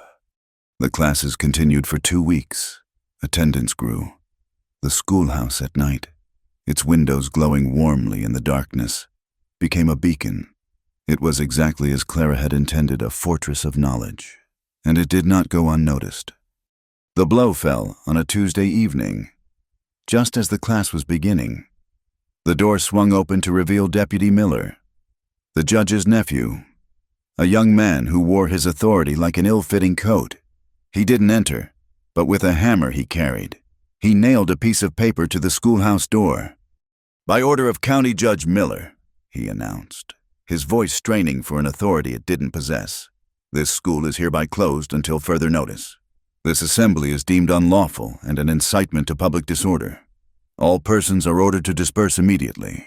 The classes continued for 2 weeks. Attendance grew. The schoolhouse at night, its windows glowing warmly in the darkness, became a beacon. It was exactly as Clara had intended, a fortress of knowledge, and it did not go unnoticed. The blow fell on a Tuesday evening, just as the class was beginning. The door swung open to reveal Deputy Miller, the judge's nephew, a young man who wore his authority like an ill-fitting coat. He didn't enter, but with a hammer he carried, he nailed a piece of paper to the schoolhouse door. "By order of County Judge Miller," he announced, his voice straining for an authority it didn't possess, "this school is hereby closed until further notice. This assembly is deemed unlawful and an incitement to public disorder. All persons are ordered to disperse immediately."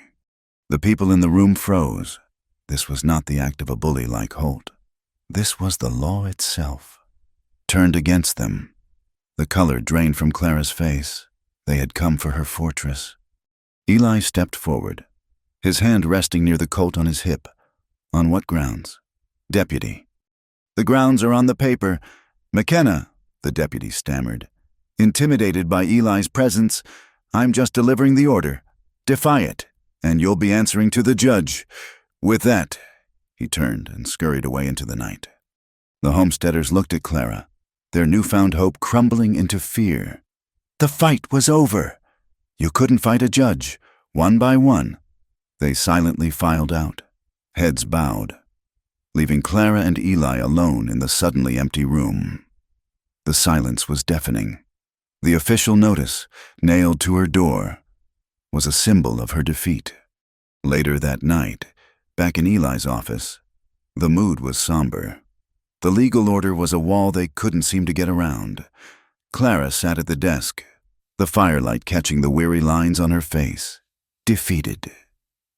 The people in the room froze. This was not the act of a bully like Holt. This was the law itself, turned against them. The color drained from Clara's face. They had come for her fortress. Eli stepped forward, his hand resting near the Colt on his hip. "On what grounds?" "Deputy." "The grounds are on the paper. McKenna," the deputy stammered. "Intimidated by Eli's presence, I'm just delivering the order. Defy it, and you'll be answering to the judge. With that," he turned and scurried away into the night. The homesteaders looked at Clara, their newfound hope crumbling into fear. The fight was over. You couldn't fight a judge, one by one. They silently filed out, heads bowed, leaving Clara and Eli alone in the suddenly empty room. The silence was deafening. The official notice, nailed to her door, was a symbol of her defeat. Later that night, back in Eli's office, the mood was somber. The legal order was a wall they couldn't seem to get around. Clara sat at the desk, the firelight catching the weary lines on her face. Defeated.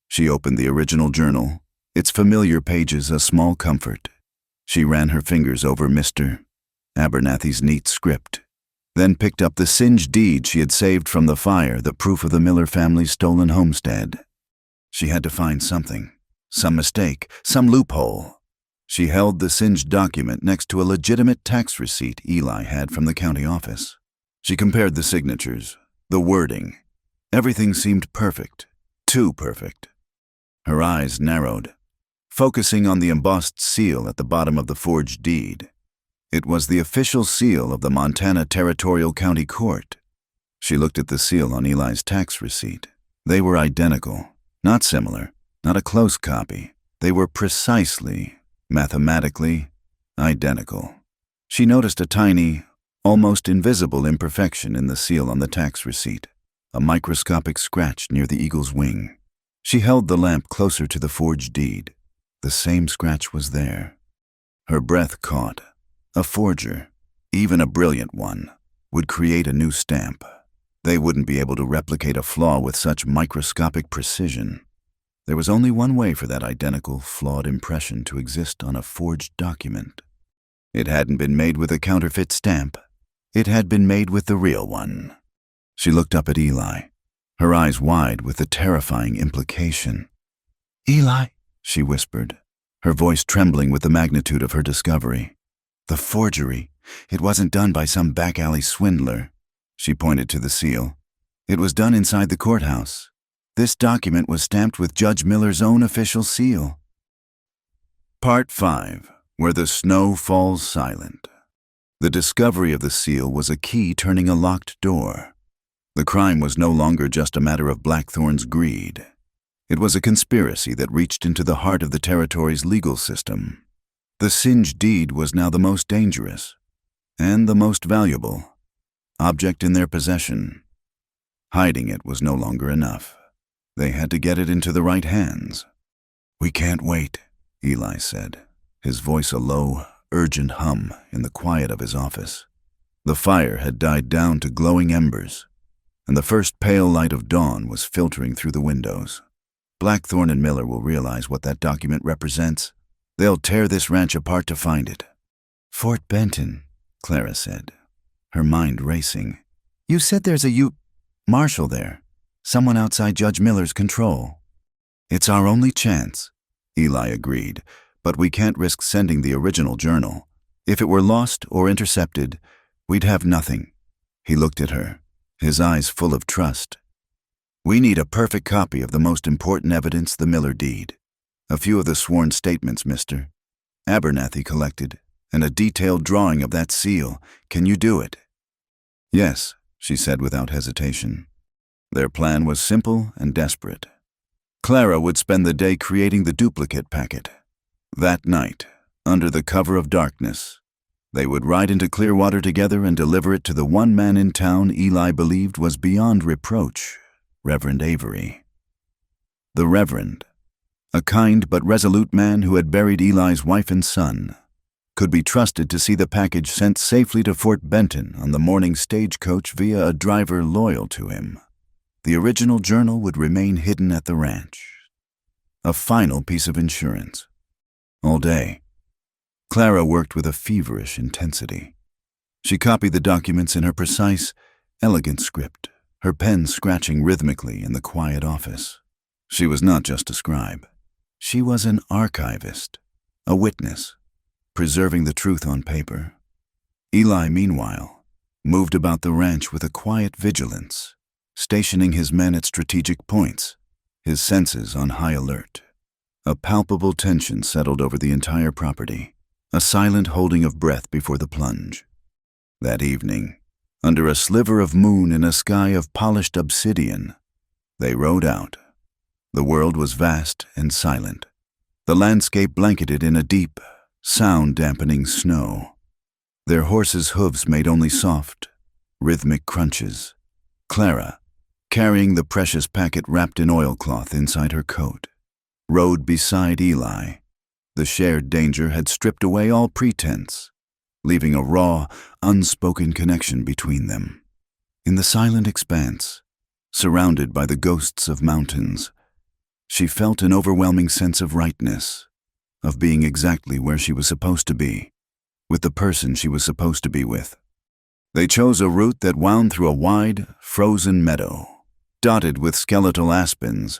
She opened the original journal, its familiar pages a small comfort. She ran her fingers over Mr. Abernathy's neat script, then picked up the singed deed she had saved from the fire, the proof of the Miller family's stolen homestead. She had to find something, some mistake, some loophole. She held the singed document next to a legitimate tax receipt Eli had from the county office. She compared the signatures, the wording. Everything seemed perfect, too perfect. Her eyes narrowed, focusing on the embossed seal at the bottom of the forged deed. It was the official seal of the Montana Territorial County Court. She looked at the seal on Eli's tax receipt. They were identical, not similar, not a close copy. They were precisely, mathematically, identical. She noticed a tiny, almost invisible imperfection in the seal on the tax receipt, a microscopic scratch near the eagle's wing. She held the lamp closer to the forged deed. The same scratch was there. Her breath caught. A forger, even a brilliant one, would create a new stamp. They wouldn't be able to replicate a flaw with such microscopic precision. There was only one way for that identical, flawed impression to exist on a forged document. It hadn't been made with a counterfeit stamp. It had been made with the real one. She looked up at Eli, her eyes wide with the terrifying implication. "Eli," she whispered, her voice trembling with the magnitude of her discovery. "The forgery. It wasn't done by some back-alley swindler." She pointed to the seal. "It was done inside the courthouse. This document was stamped with Judge Miller's own official seal." Part 5. Where the Snow Falls Silent. The discovery of the seal was a key turning a locked door. The crime was no longer just a matter of Blackthorn's greed. It was a conspiracy that reached into the heart of the territory's legal system. The singed deed was now the most dangerous and the most valuable object in their possession. Hiding it was no longer enough. They had to get it into the right hands. "We can't wait," Eli said, his voice a low, urgent hum in the quiet of his office. The fire had died down to glowing embers, and the first pale light of dawn was filtering through the windows. Blackthorn and Miller will realize what that document represents. They'll tear this ranch apart to find it. "Fort Benton," Clara said, her mind racing. "You said there's a marshal there, someone outside Judge Miller's control." "It's our only chance," Eli agreed, "but we can't risk sending the original journal. If it were lost or intercepted, we'd have nothing." He looked at her, his eyes full of trust. "We need a perfect copy of the most important evidence, the Miller deed. A few of the sworn statements, mister. Abernathy collected, and a detailed drawing of that seal. Can you do it?" "Yes," she said without hesitation. Their plan was simple and desperate. Clara would spend the day creating the duplicate packet. That night, under the cover of darkness, they would ride into Clearwater together and deliver it to the one man in town Eli believed was beyond reproach, Reverend Avery. The Reverend, a kind but resolute man who had buried Eli's wife and son, could be trusted to see the package sent safely to Fort Benton on the morning stagecoach via a driver loyal to him. The original journal would remain hidden at the ranch. A final piece of insurance. All day, Clara worked with a feverish intensity. She copied the documents in her precise, elegant script, her pen scratching rhythmically in the quiet office. She was not just a scribe. She was an archivist, a witness, preserving the truth on paper. Eli, meanwhile, moved about the ranch with a quiet vigilance, stationing his men at strategic points, his senses on high alert. A palpable tension settled over the entire property, a silent holding of breath before the plunge. That evening, under a sliver of moon in a sky of polished obsidian, they rode out. The world was vast and silent, the landscape blanketed in a deep, sound-dampening snow. Their horses' hooves made only soft, rhythmic crunches. Clara, carrying the precious packet wrapped in oilcloth inside her coat, rode beside Eli. The shared danger had stripped away all pretense, leaving a raw, unspoken connection between them. In the silent expanse, surrounded by the ghosts of mountains, she felt an overwhelming sense of rightness, of being exactly where she was supposed to be, with the person she was supposed to be with. They chose a route that wound through a wide, frozen meadow, dotted with skeletal aspens.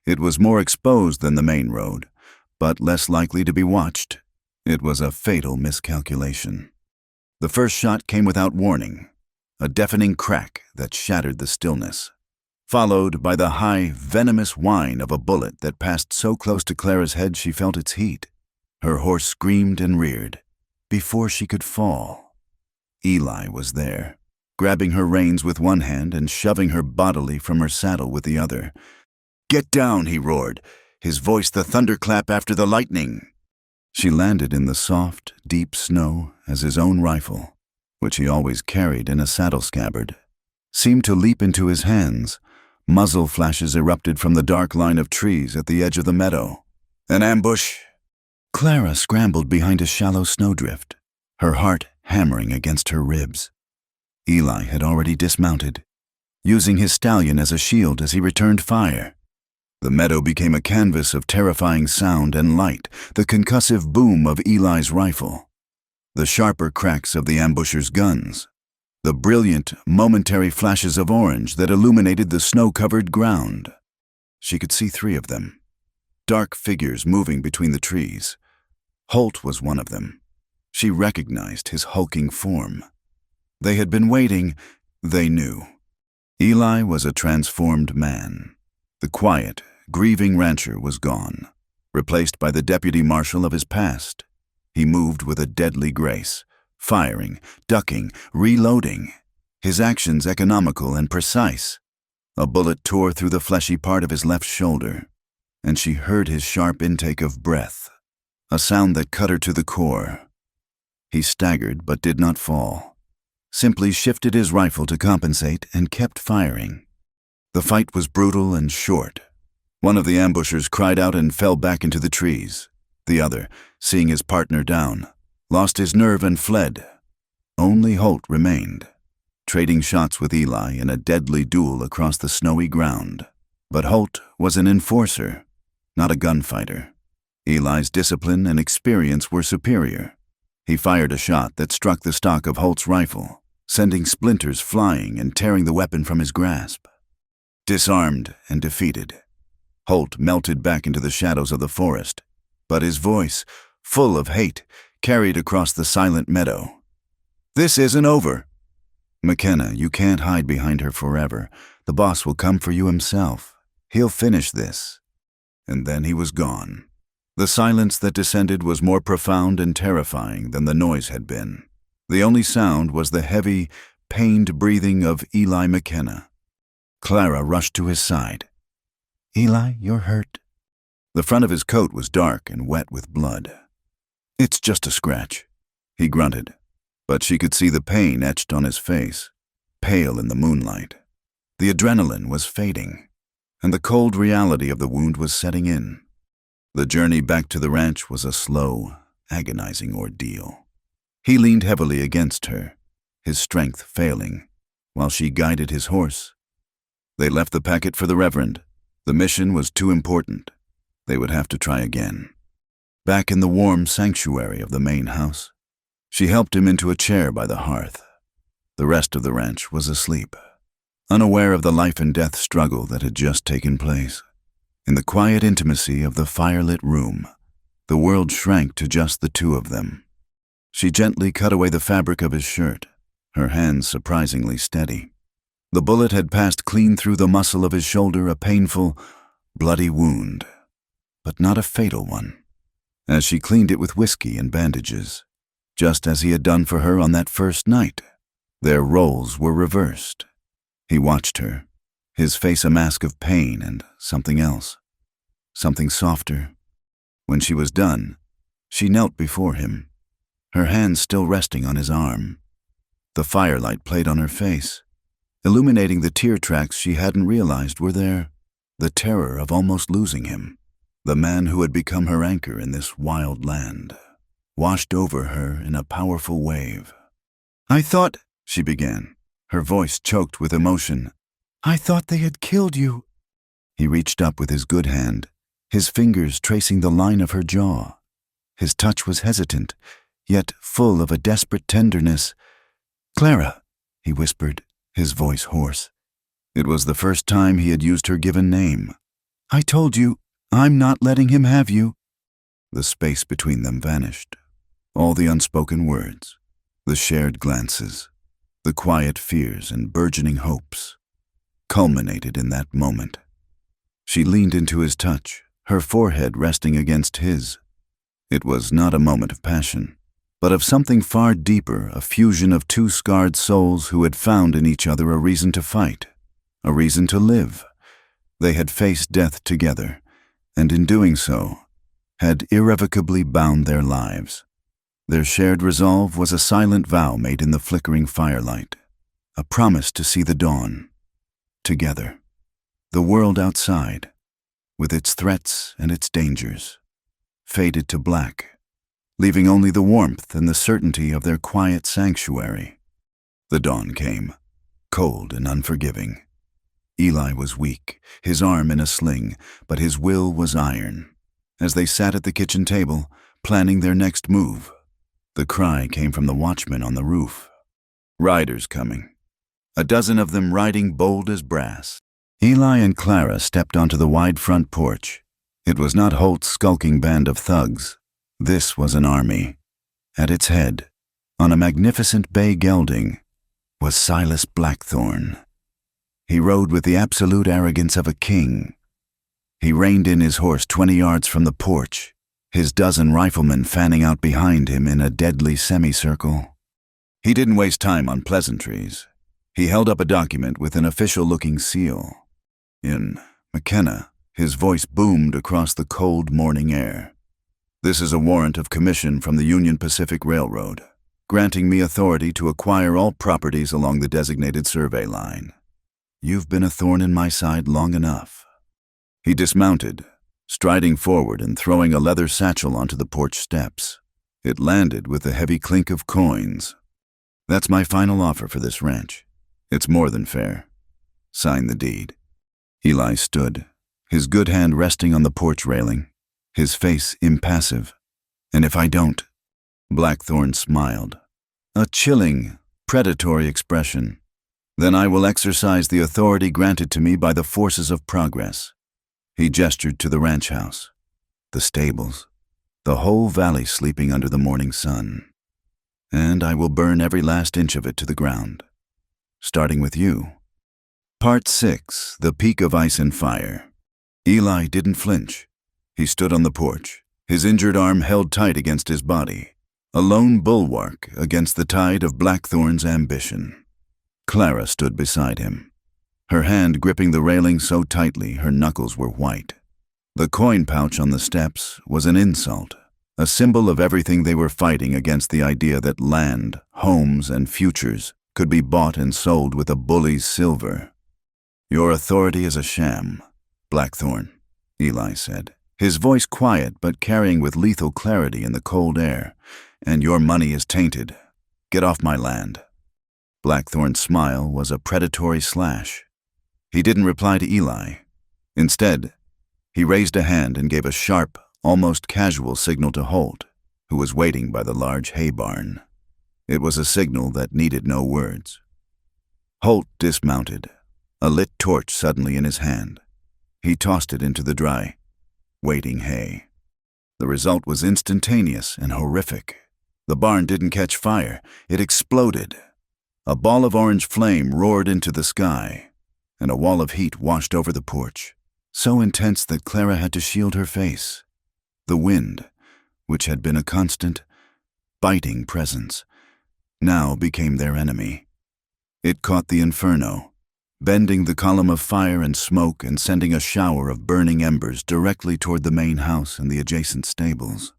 It was more exposed than the main road, but less likely to be watched. It was a fatal miscalculation. The first shot came without warning, a deafening crack that shattered the stillness, followed by the high, venomous whine of a bullet that passed so close to Clara's head she felt its heat. Her horse screamed and reared. Before she could fall, Eli was there, grabbing her reins with one hand and shoving her bodily from her saddle with the other. "Get down," he roared, his voice the thunderclap after the lightning. She landed in the soft, deep snow as his own rifle, which he always carried in a saddle scabbard, seemed to leap into his hands. Muzzle flashes erupted from the dark line of trees at the edge of the meadow. An ambush! Clara scrambled behind a shallow snowdrift, her heart hammering against her ribs. Eli had already dismounted, using his stallion as a shield as he returned fire. The meadow became a canvas of terrifying sound and light, the concussive boom of Eli's rifle, the sharper cracks of the ambusher's guns, the brilliant, momentary flashes of orange that illuminated the snow-covered ground. She could see 3 of them, dark figures moving between the trees. Holt was one of them. She recognized his hulking form. They had been waiting, they knew. Eli was a transformed man. The quiet, grieving rancher was gone, replaced by the deputy marshal of his past. He moved with a deadly grace, firing, ducking, reloading. his actions economical and precise. A bullet tore through the fleshy part of his left shoulder, and she heard his sharp intake of breath, a sound that cut her to the core. He staggered but did not fall, simply shifted his rifle to compensate and kept firing. The fight was brutal and short. One of the ambushers cried out and fell back into the trees. The other, seeing his partner down, lost his nerve and fled. Only Holt remained, trading shots with Eli in a deadly duel across the snowy ground. But Holt was an enforcer, not a gunfighter. Eli's discipline and experience were superior. He fired a shot that struck the stock of Holt's rifle, sending splinters flying and tearing the weapon from his grasp. Disarmed and defeated, Holt melted back into the shadows of the forest, but his voice, full of hate, carried across the silent meadow. "This isn't over. McKenna, you can't hide behind her forever. The boss will come for you himself. He'll finish this." And then he was gone. The silence that descended was more profound and terrifying than the noise had been. The only sound was the heavy, pained breathing of Eli McKenna. Clara rushed to his side. "Eli, you're hurt." The front of his coat was dark and wet with blood. "It's just a scratch," he grunted, but she could see the pain etched on his face, pale in the moonlight. The adrenaline was fading, and the cold reality of the wound was setting in. The journey back to the ranch was a slow, agonizing ordeal. He leaned heavily against her, his strength failing, while she guided his horse. They left the packet for the Reverend. The mission was too important. They would have to try again. Back in the warm sanctuary of the main house, she helped him into a chair by the hearth. The rest of the ranch was asleep, unaware of the life and death struggle that had just taken place. In the quiet intimacy of the firelit room, the world shrank to just the two of them. She gently cut away the fabric of his shirt, her hands surprisingly steady. The bullet had passed clean through the muscle of his shoulder, a painful, bloody wound, but not a fatal one. As she cleaned it with whiskey and bandages, just as he had done for her on that first night, their roles were reversed. He watched her, his face a mask of pain and something else, something softer. When she was done, she knelt before him, her hands still resting on his arm. The firelight played on her face, illuminating the tear tracks she hadn't realized were there, the terror of almost losing him. The man who had become her anchor in this wild land washed over her in a powerful wave. "I thought," she began, her voice choked with emotion, "I thought they had killed you." He reached up with his good hand, his fingers tracing the line of her jaw. His touch was hesitant, yet full of a desperate tenderness. "Clara," he whispered, his voice hoarse. It was the first time he had used her given name. "I told you, I'm not letting him have you." The space between them vanished. All the unspoken words, the shared glances, the quiet fears and burgeoning hopes, culminated in that moment. She leaned into his touch, her forehead resting against his. It was not a moment of passion, but of something far deeper, a fusion of two scarred souls who had found in each other a reason to fight, a reason to live. They had faced death together, and in doing so, had irrevocably bound their lives. Their shared resolve was a silent vow made in the flickering firelight, a promise to see the dawn, together. The world outside, with its threats and its dangers, faded to black, leaving only the warmth and the certainty of their quiet sanctuary. The dawn came, cold and unforgiving. Eli was weak, his arm in a sling, but his will was iron. As they sat at the kitchen table, planning their next move, the cry came from the watchman on the roof. Riders coming, a dozen of them riding bold as brass. Eli and Clara stepped onto the wide front porch. It was not Holt's skulking band of thugs. This was an army. At its head, on a magnificent bay gelding, was Silas Blackthorne. He rode with the absolute arrogance of a king. He reined in his horse 20 yards from the porch, his dozen riflemen fanning out behind him in a deadly semicircle. He didn't waste time on pleasantries. He held up a document with an official-looking seal. In McKenna, his voice boomed across the cold morning air. "This is a warrant of commission from the Union Pacific Railroad, granting me authority to acquire all properties along the designated survey line. You've been a thorn in my side long enough." He dismounted, striding forward and throwing a leather satchel onto the porch steps. It landed with a heavy clink of coins. "That's my final offer for this ranch. It's more than fair. Sign the deed." Eli stood, his good hand resting on the porch railing, his face impassive. "And if I don't?" Blackthorn smiled, a chilling, predatory expression. "Then I will exercise the authority granted to me by the forces of progress." He gestured to the ranch house, the stables, the whole valley sleeping under the morning sun. "And I will burn every last inch of it to the ground, starting with you." Part 6, The Peak of Ice and Fire. Eli didn't flinch. He stood on the porch, his injured arm held tight against his body, a lone bulwark against the tide of Blackthorn's ambition. Clara stood beside him, her hand gripping the railing so tightly her knuckles were white. The coin pouch on the steps was an insult, a symbol of everything they were fighting against, the idea that land, homes, and futures could be bought and sold with a bully's silver. "Your authority is a sham, Blackthorn," Eli said, his voice quiet but carrying with lethal clarity in the cold air. "And your money is tainted. Get off my land." Blackthorn's smile was a predatory slash. He didn't reply to Eli. Instead, he raised a hand and gave a sharp, almost casual signal to Holt, who was waiting by the large hay barn. It was a signal that needed no words. Holt dismounted, a lit torch suddenly in his hand. He tossed it into the dry, waiting hay. The result was instantaneous and horrific. The barn didn't catch fire, it exploded. A ball of orange flame roared into the sky, and a wall of heat washed over the porch, so intense that Clara had to shield her face. The wind, which had been a constant, biting presence, now became their enemy. It caught the inferno, bending the column of fire and smoke and sending a shower of burning embers directly toward the main house and the adjacent stables.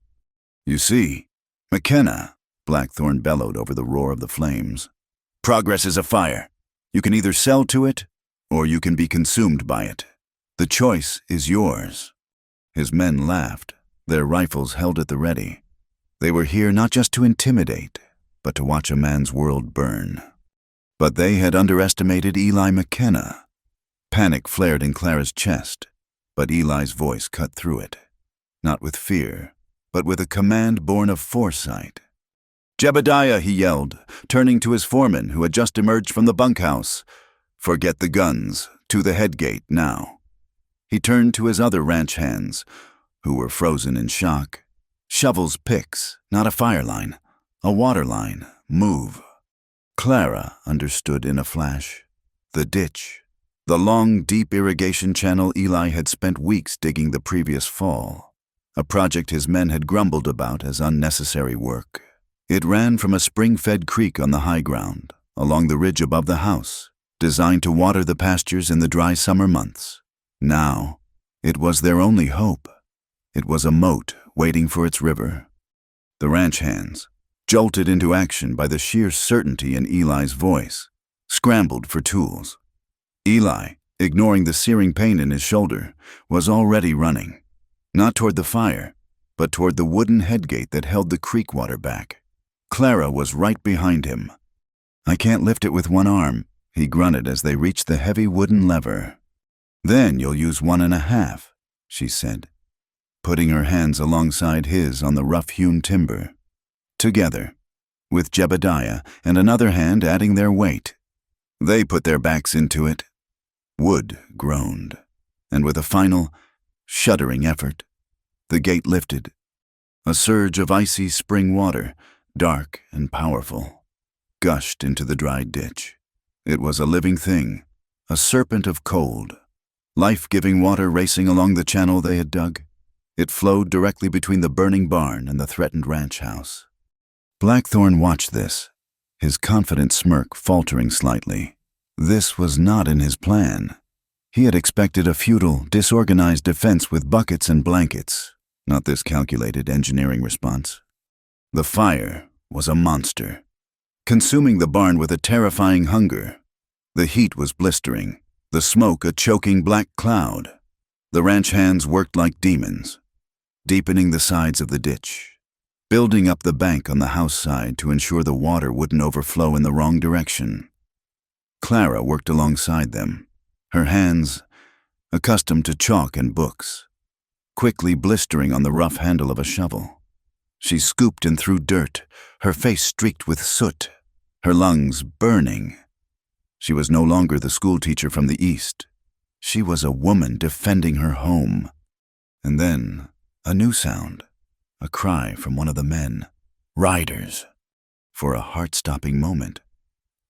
"You see, McKenna," Blackthorn bellowed over the roar of the flames. "Progress is a fire. You can either sell to it, or you can be consumed by it. The choice is yours." His men laughed, their rifles held at the ready. They were here not just to intimidate, but to watch a man's world burn. But they had underestimated Eli McKenna. Panic flared in Clara's chest, but Eli's voice cut through it, not with fear, but with a command born of foresight. "Jebediah," he yelled, turning to his foreman who had just emerged from the bunkhouse. "Forget the guns, to the head gate now." He turned to his other ranch hands, who were frozen in shock. "Shovels, picks, not a fire line, a water line, move." Clara understood in a flash. The ditch, the long, deep irrigation channel Eli had spent weeks digging the previous fall, a project his men had grumbled about as unnecessary work. It ran from a spring-fed creek on the high ground, along the ridge above the house, designed to water the pastures in the dry summer months. Now, it was their only hope. It was a moat waiting for its river. The ranch hands, jolted into action by the sheer certainty in Eli's voice, scrambled for tools. Eli, ignoring the searing pain in his shoulder, was already running, not toward the fire, but toward the wooden headgate that held the creek water back. Clara was right behind him. "I can't lift it with one arm," he grunted as they reached the heavy wooden lever. "Then you'll use 1.5, she said, putting her hands alongside his on the rough-hewn timber. Together, with Jebediah and another hand adding their weight, they put their backs into it. Wood groaned, and with a final, shuddering effort, the gate lifted. A surge of icy spring water, dark and powerful, gushed into the dry ditch. It was a living thing, a serpent of cold, life-giving water racing along the channel they had dug. It flowed directly between the burning barn and the threatened ranch house. Blackthorn watched this, his confident smirk faltering slightly. This was not in his plan. He had expected a futile, disorganized defense with buckets and blankets, not this calculated engineering response. The fire was a monster, consuming the barn with a terrifying hunger. The heat was blistering, the smoke a choking black cloud. The ranch hands worked like demons, deepening the sides of the ditch, building up the bank on the house side to ensure the water wouldn't overflow in the wrong direction. Clara worked alongside them, her hands, accustomed to chalk and books, quickly blistering on the rough handle of a shovel. She scooped and threw dirt, her face streaked with soot, her lungs burning. She was no longer the schoolteacher from the east. She was a woman defending her home. And then, a new sound, a cry from one of the men. Riders. For a heart-stopping moment,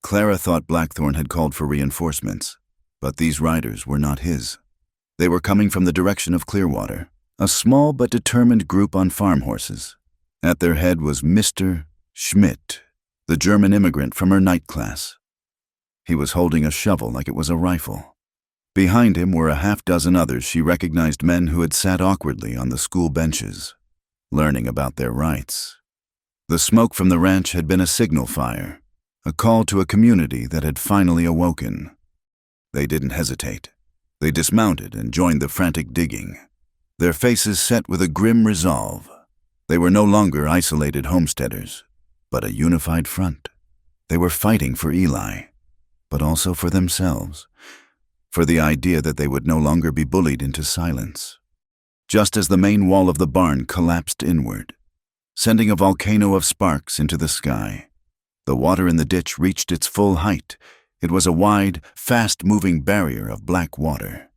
Clara thought Blackthorn had called for reinforcements, but these riders were not his. They were coming from the direction of Clearwater, a small but determined group on farm horses. At their head was Mr. Schmidt, the German immigrant from her night class. He was holding a shovel like it was a rifle. Behind him were a half-dozen others she recognized, men who had sat awkwardly on the school benches, learning about their rights. The smoke from the ranch had been a signal fire, a call to a community that had finally awoken. They didn't hesitate. They dismounted and joined the frantic digging, their faces set with a grim resolve. They were no longer isolated homesteaders, but a unified front. They were fighting for Eli, but also for themselves, for the idea that they would no longer be bullied into silence. Just as the main wall of the barn collapsed inward, sending a volcano of sparks into the sky, the water in the ditch reached its full height. It was a wide, fast-moving barrier of black water.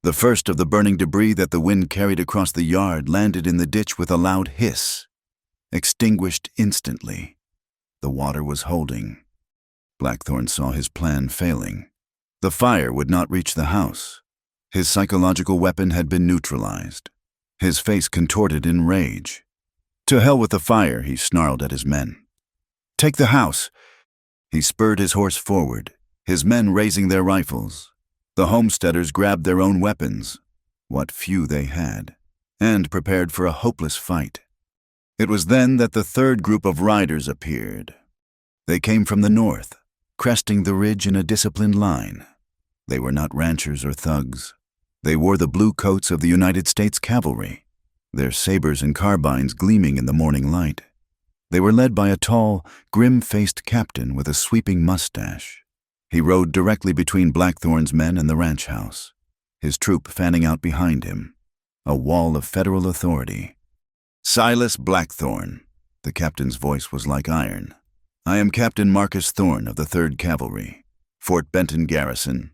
The first of the burning debris that the wind carried across the yard landed in the ditch with a loud hiss, extinguished instantly. The water was holding. Blackthorn saw his plan failing. The fire would not reach the house. His psychological weapon had been neutralized. His face contorted in rage. To hell with the fire, he snarled at his men. Take the house! He spurred his horse forward, his men raising their rifles. The homesteaders grabbed their own weapons, what few they had, and prepared for a hopeless fight. It was then that the third group of riders appeared. They came from the north, cresting the ridge in a disciplined line. They were not ranchers or thugs. They wore the blue coats of the United States Cavalry, their sabers and carbines gleaming in the morning light. They were led by a tall, grim-faced captain with a sweeping mustache. He rode directly between Blackthorn's men and the ranch house, his troop fanning out behind him, a wall of federal authority. Silas Blackthorn, the captain's voice was like iron. I am Captain Marcus Thorne of the 3rd Cavalry, Fort Benton Garrison.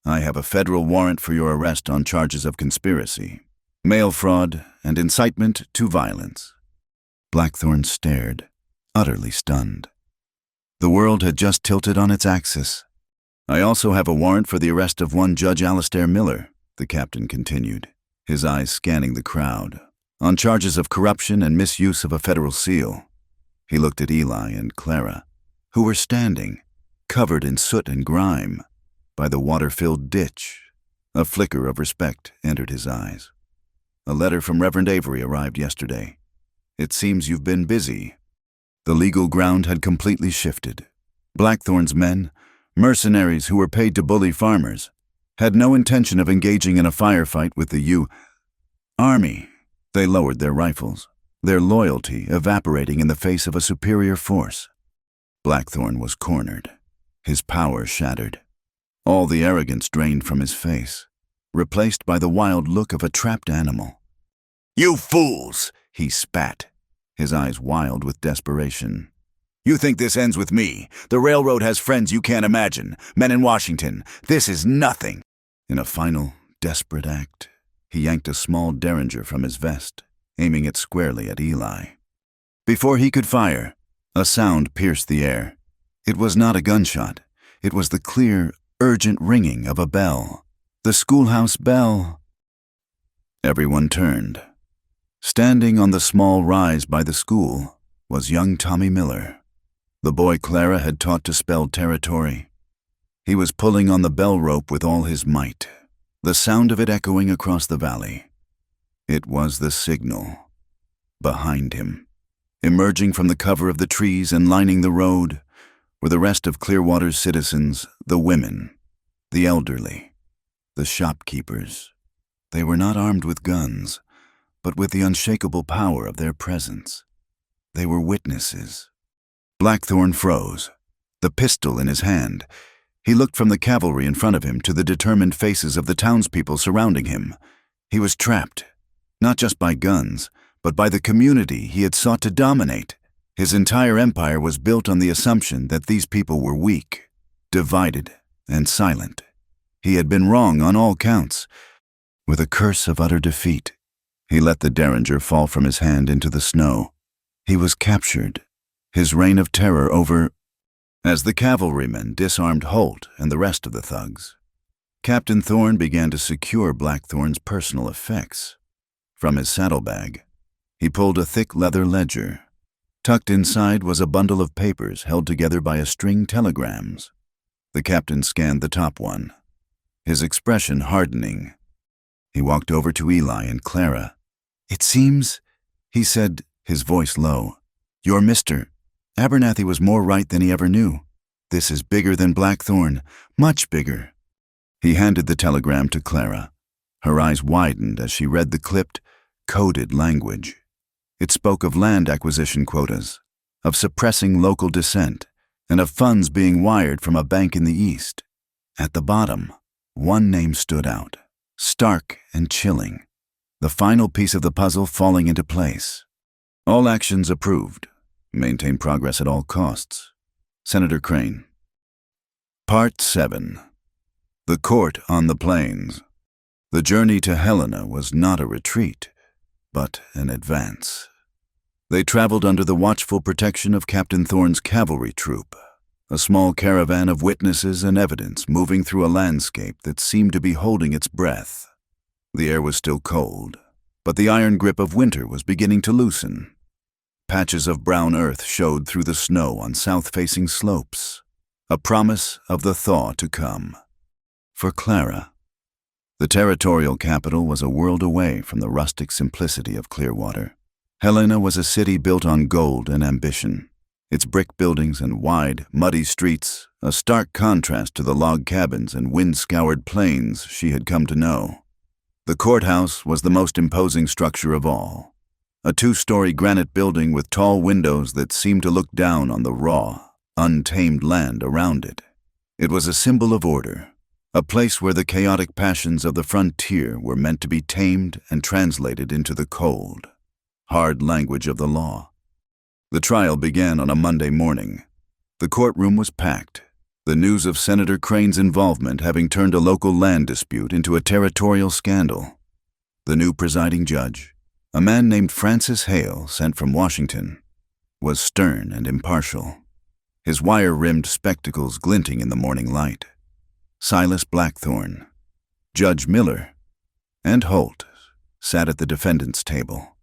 I have a federal warrant for your arrest on charges of conspiracy, mail fraud, and incitement to violence. Blackthorn stared, utterly stunned. The world had just tilted on its axis. I also have a warrant for the arrest of one Judge Alastair Miller, the captain continued, his eyes scanning the crowd, on charges of corruption and misuse of a federal seal. He looked at Eli and Clara, who were standing, covered in soot and grime, by the water-filled ditch. A flicker of respect entered his eyes. A letter from Reverend Avery arrived yesterday. It seems you've been busy. The legal ground had completely shifted. Blackthorn's men, mercenaries who were paid to bully farmers, had no intention of engaging in a firefight with the Army. They lowered their rifles, their loyalty evaporating in the face of a superior force. Blackthorn was cornered, his power shattered. All the arrogance drained from his face, replaced by the wild look of a trapped animal. You fools! He spat, his eyes wild with desperation. You think this ends with me? The railroad has friends you can't imagine, men in Washington. This is nothing. In a final, desperate act, he yanked a small derringer from his vest, aiming it squarely at Eli. Before he could fire, a sound pierced the air. It was not a gunshot. It was the clear, urgent ringing of a bell. The schoolhouse bell. Everyone turned. Standing on the small rise by the school was young Tommy Miller, the boy Clara had taught to spell territory. He was pulling on the bell rope with all his might, the sound of it echoing across the valley. It was the signal. Behind him, emerging from the cover of the trees and lining the road, were the rest of Clearwater's citizens, the women, the elderly, the shopkeepers. They were not armed with guns, but with the unshakable power of their presence. They were witnesses. Blackthorn froze, the pistol in his hand. He looked from the cavalry in front of him to the determined faces of the townspeople surrounding him. He was trapped, not just by guns, but by the community he had sought to dominate. His entire empire was built on the assumption that these people were weak, divided, and silent. He had been wrong on all counts. With a curse of utter defeat, he let the derringer fall from his hand into the snow. He was captured, his reign of terror over. As the cavalrymen disarmed Holt and the rest of the thugs, Captain Thorne began to secure Blackthorn's personal effects. From his saddlebag, he pulled a thick leather ledger. Tucked inside was a bundle of papers held together by a string telegrams. The captain scanned the top one, his expression hardening. He walked over to Eli and Clara. "It seems," he said, his voice low, "you're Mr. Abernathy was more right than he ever knew. This is bigger than Blackthorn, much bigger." He handed the telegram to Clara. Her eyes widened as she read the clipped, coded language. It spoke of land acquisition quotas, of suppressing local dissent, and of funds being wired from a bank in the east. At the bottom, one name stood out, stark and chilling, the final piece of the puzzle falling into place. All actions approved. Maintain progress at all costs. Senator Crane. Part 7. The Court on the Plains. The journey to Helena was not a retreat, but an advance. They traveled under the watchful protection of Captain Thorne's cavalry troop, a small caravan of witnesses and evidence moving through a landscape that seemed to be holding its breath. The air was still cold, but the iron grip of winter was beginning to loosen. Patches of brown earth showed through the snow on south-facing slopes, a promise of the thaw to come. For Clara, the territorial capital was a world away from the rustic simplicity of Clearwater. Helena was a city built on gold and ambition, its brick buildings and wide, muddy streets a stark contrast to the log cabins and wind-scoured plains she had come to know. The courthouse was the most imposing structure of all, a 2-story granite building with tall windows that seemed to look down on the raw, untamed land around it. It was a symbol of order, a place where the chaotic passions of the frontier were meant to be tamed and translated into the cold, hard language of the law. The trial began on a Monday morning. The courtroom was packed, the news of Senator Crane's involvement having turned a local land dispute into a territorial scandal. The new presiding judge, a man named Francis Hale, sent from Washington, was stern and impartial, his wire-rimmed spectacles glinting in the morning light. Silas Blackthorn, Judge Miller, and Holt sat at the defendant's table,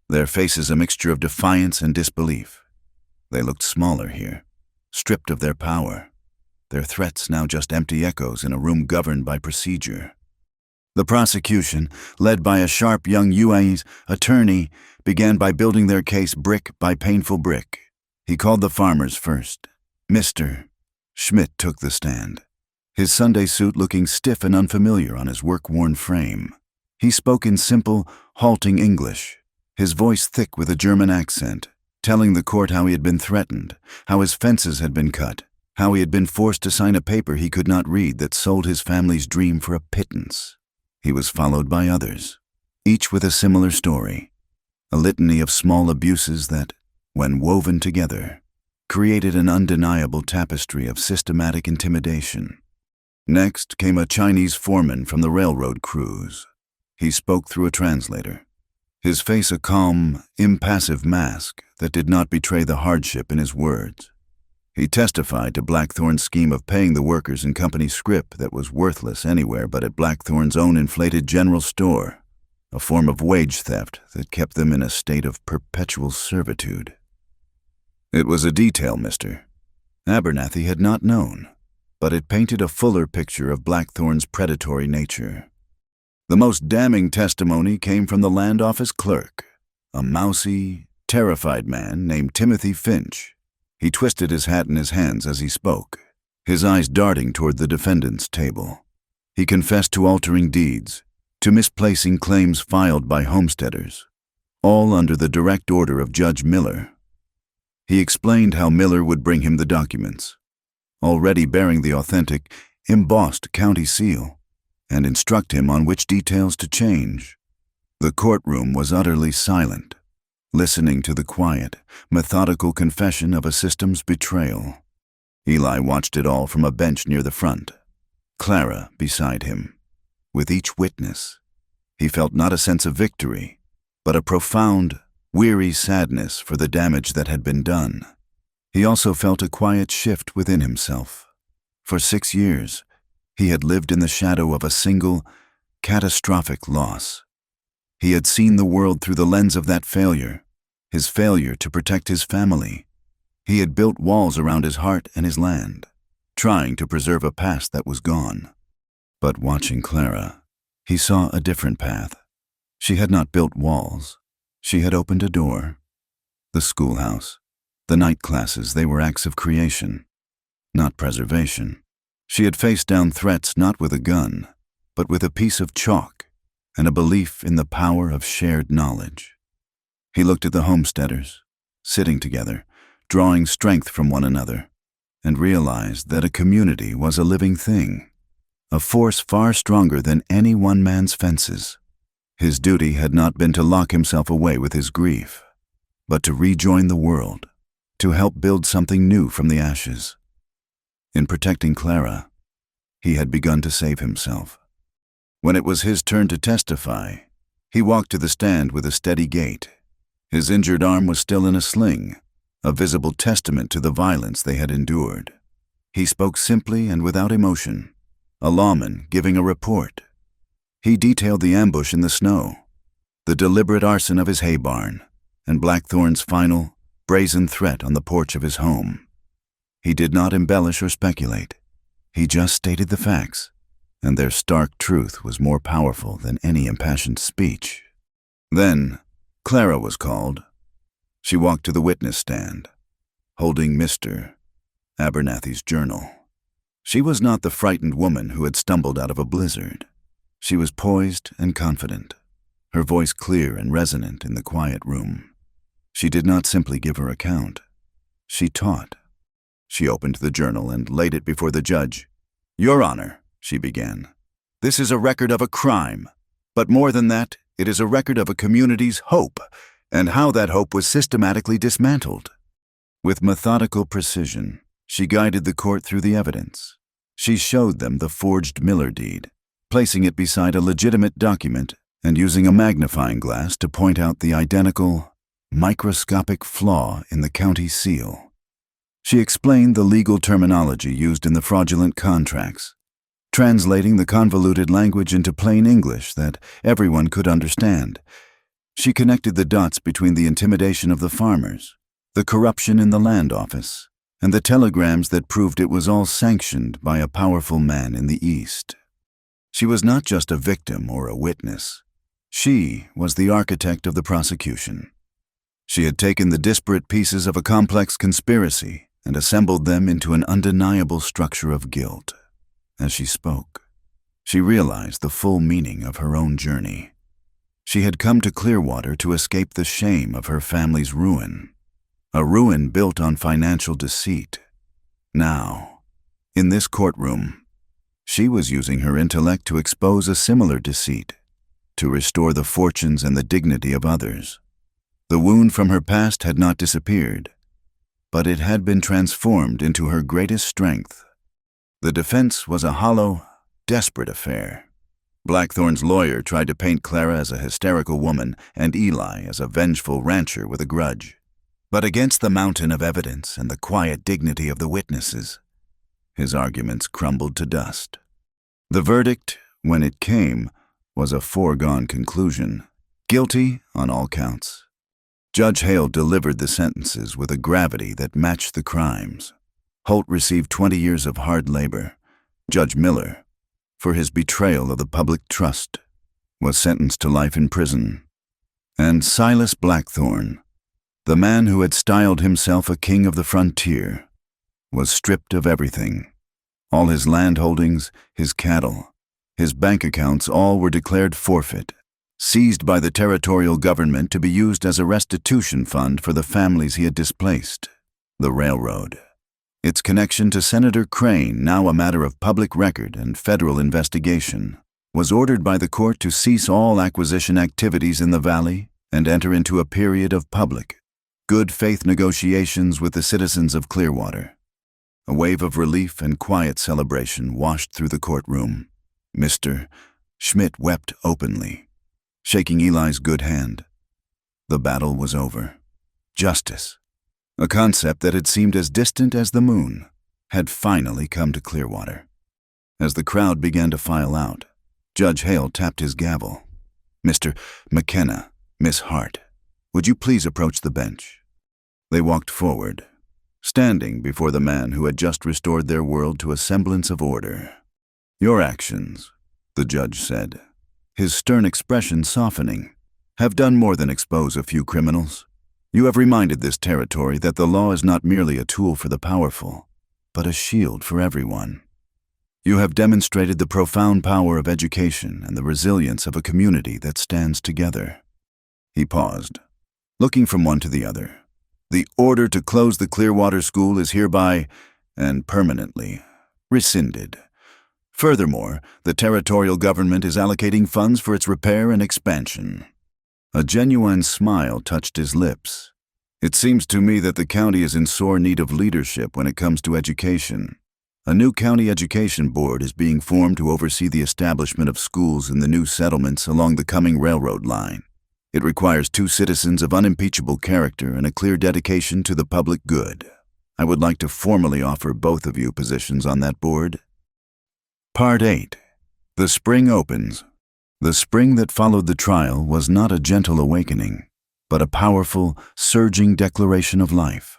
their faces a mixture of defiance and disbelief. They looked smaller here, stripped of their power, their threats now just empty echoes in a room governed by procedure. The prosecution, led by a sharp young UA's attorney, began by building their case brick by painful brick. He called the farmers first. Mr. Schmidt took the stand, his Sunday suit looking stiff and unfamiliar on his work-worn frame. He spoke in simple, halting English, his voice thick with a German accent, telling the court how he had been threatened, how his fences had been cut, how he had been forced to sign a paper he could not read that sold his family's dream for a pittance. He was followed by others, each with a similar story, a litany of small abuses that, when woven together, created an undeniable tapestry of systematic intimidation. Next came a Chinese foreman from the railroad crews. He spoke through a translator, his face a calm, impassive mask that did not betray the hardship in his words. He testified to Blackthorn's scheme of paying the workers in company scrip that was worthless anywhere but at Blackthorn's own inflated general store, a form of wage theft that kept them in a state of perpetual servitude. It was a detail Mr. Abernathy had not known. but it painted a fuller picture of Blackthorn's predatory nature. The most damning testimony came from the land office clerk, a mousy, terrified man named Timothy Finch. He twisted his hat in his hands as he spoke, his eyes darting toward the defendant's table. He confessed to altering deeds, to misplacing claims filed by homesteaders, all under the direct order of Judge Miller. He explained how Miller would bring him the documents, already bearing the authentic, embossed county seal, and instruct him on which details to change. The courtroom was utterly silent, listening to the quiet, methodical confession of a system's betrayal. Eli watched it all from a bench near the front, Clara beside him. With each witness, he felt not a sense of victory, but a profound, weary sadness for the damage that had been done. He also felt a quiet shift within himself. For 6 years, he had lived in the shadow of a single, catastrophic loss. He had seen the world through the lens of that failure, his failure to protect his family. He had built walls around his heart and his land, trying to preserve a past that was gone. But watching Clara, he saw a different path. She had not built walls. She had opened a door. The schoolhouse, the night classes, they were acts of creation, not preservation. She had faced down threats not with a gun, but with a piece of chalk and a belief in the power of shared knowledge. He looked at the homesteaders, sitting together, drawing strength from one another, and realized that a community was a living thing, a force far stronger than any one man's fences. His duty had not been to lock himself away with his grief, but to rejoin the world, to help build something new from the ashes. In protecting Clara, he had begun to save himself. When it was his turn to testify, he walked to the stand with a steady gait. His injured arm was still in a sling, a visible testament to the violence they had endured. He spoke simply and without emotion, a lawman giving a report. He detailed the ambush in the snow, the deliberate arson of his hay barn, and Blackthorn's final, brazen threat on the porch of his home. He did not embellish or speculate. He just stated the facts, and their stark truth was more powerful than any impassioned speech. Then, Clara was called. She walked to the witness stand, holding Mr. Abernathy's journal. She was not the frightened woman who had stumbled out of a blizzard. She was poised and confident, her voice clear and resonant in the quiet room. She did not simply give her account. She taught. She opened the journal and laid it before the judge. "Your Honor," she began, "this is a record of a crime, but more than that, it is a record of a community's hope and how that hope was systematically dismantled." With methodical precision, she guided the court through the evidence. She showed them the forged Miller deed, placing it beside a legitimate document and using a magnifying glass to point out the identical, microscopic flaw in the county seal. She explained the legal terminology used in the fraudulent contracts, translating the convoluted language into plain English that everyone could understand. She connected the dots between the intimidation of the farmers, the corruption in the land office, and the telegrams that proved it was all sanctioned by a powerful man in the East. She was not just a victim or a witness. She was the architect of the prosecution. She had taken the disparate pieces of a complex conspiracy and assembled them into an undeniable structure of guilt. As she spoke, she realized the full meaning of her own journey. She had come to Clearwater to escape the shame of her family's ruin, a ruin built on financial deceit. Now, in this courtroom, she was using her intellect to expose a similar deceit, to restore the fortunes and the dignity of others. The wound from her past had not disappeared, but it had been transformed into her greatest strength. The defense was a hollow, desperate affair. Blackthorn's lawyer tried to paint Clara as a hysterical woman and Eli as a vengeful rancher with a grudge. But against the mountain of evidence and the quiet dignity of the witnesses, his arguments crumbled to dust. The verdict, when it came, was a foregone conclusion. Guilty on all counts. Judge Hale delivered the sentences with a gravity that matched the crimes. Holt received 20 years of hard labor. Judge Miller, for his betrayal of the public trust, was sentenced to life in prison. And Silas Blackthorne, the man who had styled himself a king of the frontier, was stripped of everything. All his land holdings, his cattle, his bank accounts, all were declared forfeit, seized by the territorial government to be used as a restitution fund for the families he had displaced. The railroad, its connection to Senator Crane, now a matter of public record and federal investigation, was ordered by the court to cease all acquisition activities in the valley and enter into a period of public, good faith negotiations with the citizens of Clearwater. A wave of relief and quiet celebration washed through the courtroom. Mr. Schmidt wept openly, shaking Eli's good hand. The battle was over. Justice, a concept that had seemed as distant as the moon, had finally come to Clearwater. As the crowd began to file out, Judge Hale tapped his gavel. "Mr. McKenna, Miss Hart, would you please approach the bench?" They walked forward, standing before the man who had just restored their world to a semblance of order. "Your actions," the judge said, his stern expression softening, "have done more than expose a few criminals. You have reminded this territory that the law is not merely a tool for the powerful, but a shield for everyone. You have demonstrated the profound power of education and the resilience of a community that stands together." He paused, looking from one to the other. "The order to close the Clearwater School is hereby, and permanently, rescinded. Furthermore, the territorial government is allocating funds for its repair and expansion." A genuine smile touched his lips. "It seems to me that the county is in sore need of leadership when it comes to education. A new county education board is being formed to oversee the establishment of schools in the new settlements along the coming railroad line. It requires 2 citizens of unimpeachable character and a clear dedication to the public good. I would like to formally offer both of you positions on that board." Part 8. The Spring Opens. The spring that followed the trial was not a gentle awakening, but a powerful, surging declaration of life.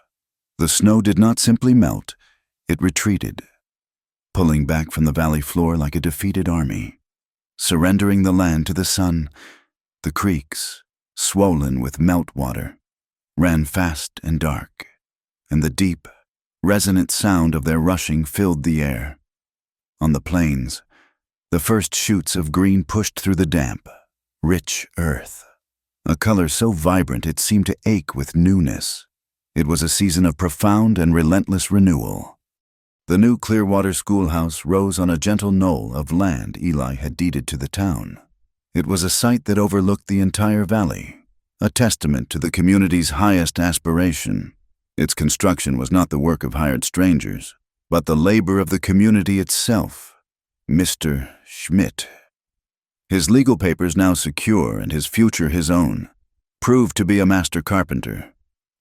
The snow did not simply melt, it retreated, pulling back from the valley floor like a defeated army, surrendering the land to the sun. The creeks, swollen with meltwater, ran fast and dark, and the deep, resonant sound of their rushing filled the air. On the plains, the first shoots of green pushed through the damp, rich earth, a color so vibrant it seemed to ache with newness. It was a season of profound and relentless renewal. The new Clearwater schoolhouse rose on a gentle knoll of land Eli had deeded to the town. It was a site that overlooked the entire valley, a testament to the community's highest aspiration. Its construction was not the work of hired strangers, but the labor of the community itself. Mr. Schmidt, his legal papers now secure and his future his own, proved to be a master carpenter.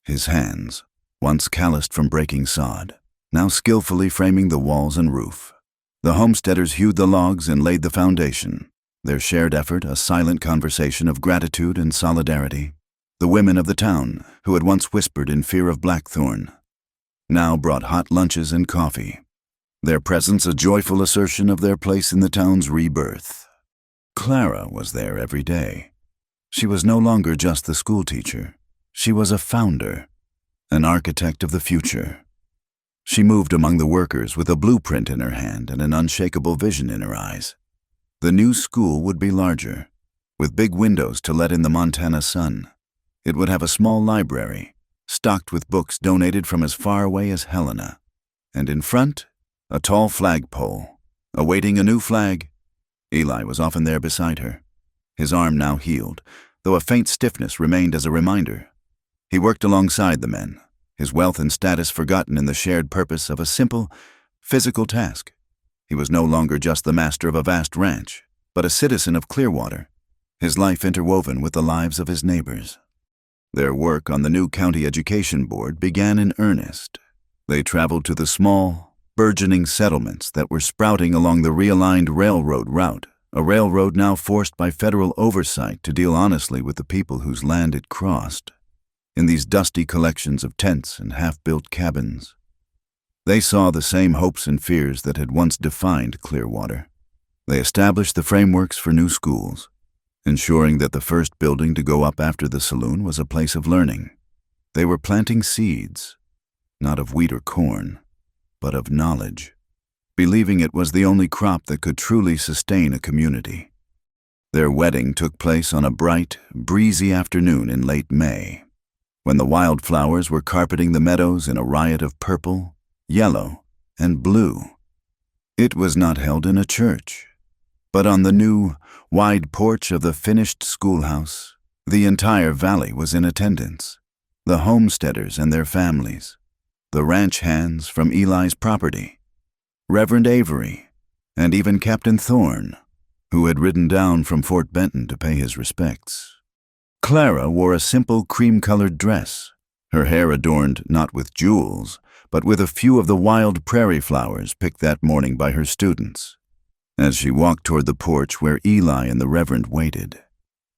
His hands, once calloused from breaking sod, now skillfully framing the walls and roof. The homesteaders hewed the logs and laid the foundation, their shared effort a silent conversation of gratitude and solidarity. The women of the town, who had once whispered in fear of Blackthorne, now brought hot lunches and coffee, their presence a joyful assertion of their place in the town's rebirth. Clara was there every day. She was no longer just the schoolteacher. She was a founder, an architect of the future. She moved among the workers with a blueprint in her hand and an unshakable vision in her eyes. The new school would be larger, with big windows to let in the Montana sun. It would have a small library, stocked with books donated from as far away as Helena. And in front, a tall flagpole, awaiting a new flag. Eli was often there beside her, his arm now healed, though a faint stiffness remained as a reminder. He worked alongside the men, his wealth and status forgotten in the shared purpose of a simple, physical task. He was no longer just the master of a vast ranch, but a citizen of Clearwater, his life interwoven with the lives of his neighbors. Their work on the new county education board began in earnest. They traveled to the small, burgeoning settlements that were sprouting along the realigned railroad route, a railroad now forced by federal oversight to deal honestly with the people whose land it crossed. In these dusty collections of tents and half-built cabins, They saw the same hopes and fears that had once defined Clearwater. They established the frameworks for new schools, ensuring that the first building to go up after the saloon was a place of learning. They were planting seeds, not of wheat or corn, but of knowledge, believing it was the only crop that could truly sustain a community. Their wedding took place on a bright, breezy afternoon in late May, when the wildflowers were carpeting the meadows in a riot of purple, yellow, and blue. It was not held in a church, but on the new, wide porch of the finished schoolhouse. The entire valley was in attendance, the homesteaders and their families, the ranch hands from Eli's property, Reverend Avery, and even Captain Thorne, who had ridden down from Fort Benton to pay his respects. Clara wore a simple cream-colored dress, her hair adorned not with jewels, but with a few of the wild prairie flowers picked that morning by her students. As she walked toward the porch where Eli and the Reverend waited,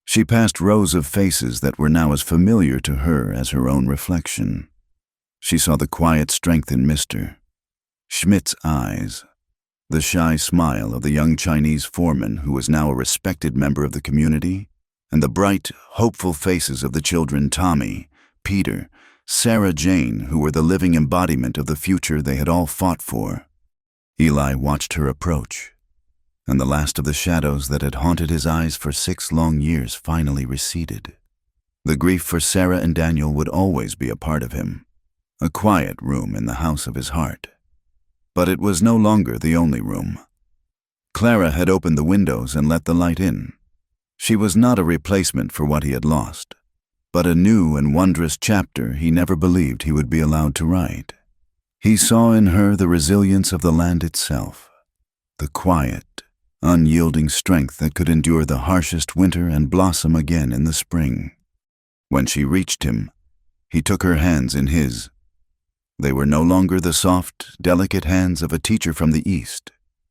she passed rows of faces that were now as familiar to her as her own reflection. She saw the quiet strength in Mr. Schmidt's eyes, the shy smile of the young Chinese foreman who was now a respected member of the community, and the bright, hopeful faces of the children Tommy, Peter, Sarah Jane, who were the living embodiment of the future they had all fought for. Eli watched her approach, and the last of the shadows that had haunted his eyes for 6 long years finally receded. The grief for Sarah and Daniel would always be a part of him, a quiet room in the house of his heart. But it was no longer the only room. Clara had opened the windows and let the light in. She was not a replacement for what he had lost, but a new and wondrous chapter he never believed he would be allowed to write. He saw in her the resilience of the land itself, the quiet, unyielding strength that could endure the harshest winter and blossom again in the spring. When she reached him, he took her hands in his. They were no longer the soft, delicate hands of a teacher from the East.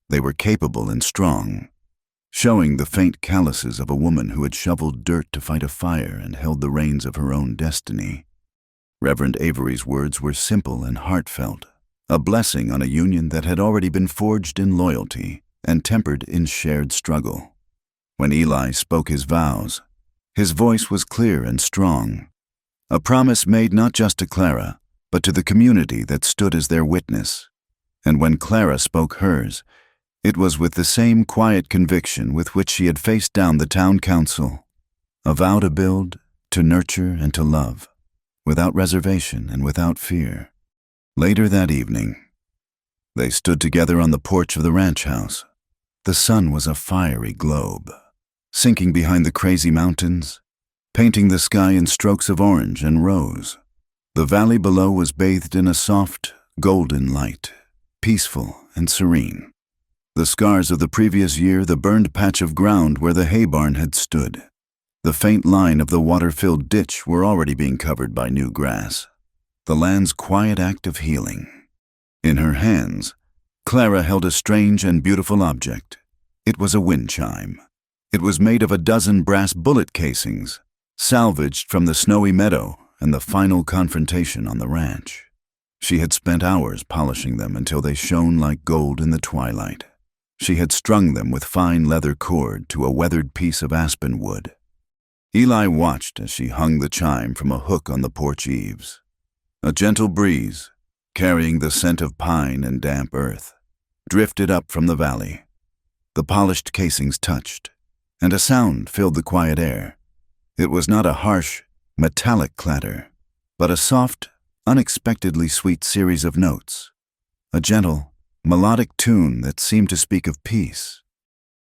They were capable and strong, showing the faint calluses of a woman who had shoveled dirt to fight a fire and held the reins of her own destiny. Reverend Avery's words were simple and heartfelt, a blessing on a union that had already been forged in loyalty and tempered in shared struggle. When Eli spoke his vows, his voice was clear and strong, a promise made not just to Clara, but to the community that stood as their witness. And when Clara spoke hers, it was with the same quiet conviction with which she had faced down the town council, a vow to build, to nurture, and to love, without reservation and without fear. Later that evening, they stood together on the porch of the ranch house. The sun was a fiery globe, sinking behind the crazy mountains, painting the sky in strokes of orange and rose. The valley below was bathed in a soft, golden light, peaceful and serene. The scars of the previous year, the burned patch of ground where the hay barn had stood, the faint line of the water-filled ditch were already being covered by new grass, the land's quiet act of healing. In her hands, Clara held a strange and beautiful object. It was a wind chime. It was made of a dozen brass bullet casings, salvaged from the snowy meadow and the final confrontation on the ranch. She had spent hours polishing them until they shone like gold in the twilight. She had strung them with fine leather cord to a weathered piece of aspen wood. Eli watched as she hung the chime from a hook on the porch eaves. A gentle breeze, carrying the scent of pine and damp earth, drifted up from the valley. The polished casings touched, and a sound filled the quiet air. It was not a harsh, metallic clatter, but a soft, unexpectedly sweet series of notes, a gentle, melodic tune that seemed to speak of peace.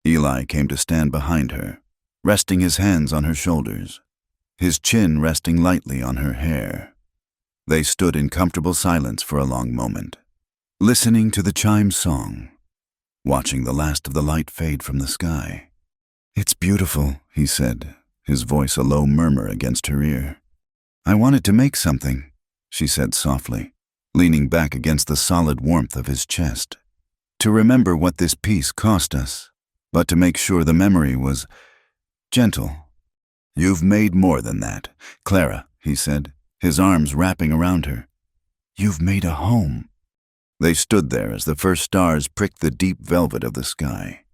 Eli came to stand behind her, resting his hands on her shoulders, his chin resting lightly on her hair. They stood in comfortable silence for a long moment, listening to the chime's song, watching the last of the light fade from the sky. "It's beautiful," he said, his voice a low murmur against her ear. "I wanted to make something," she said softly, leaning back against the solid warmth of his chest. "To remember what this piece cost us, but to make sure the memory was gentle." "You've made more than that, Clara," he said, his arms wrapping around her. "You've made a home." They stood there as the first stars pricked the deep velvet of the sky.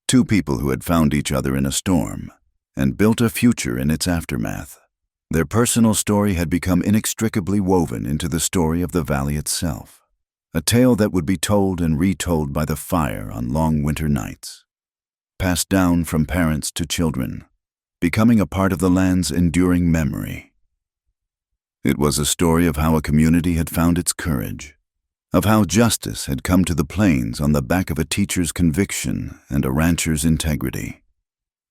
Two people who had found each other in a storm and built a future in its aftermath. Their personal story had become inextricably woven into the story of the valley itself, a tale that would be told and retold by the fire on long winter nights, passed down from parents to children, becoming a part of the land's enduring memory. It was a story of how a community had found its courage, of how justice had come to the plains on the back of a teacher's conviction and a rancher's integrity.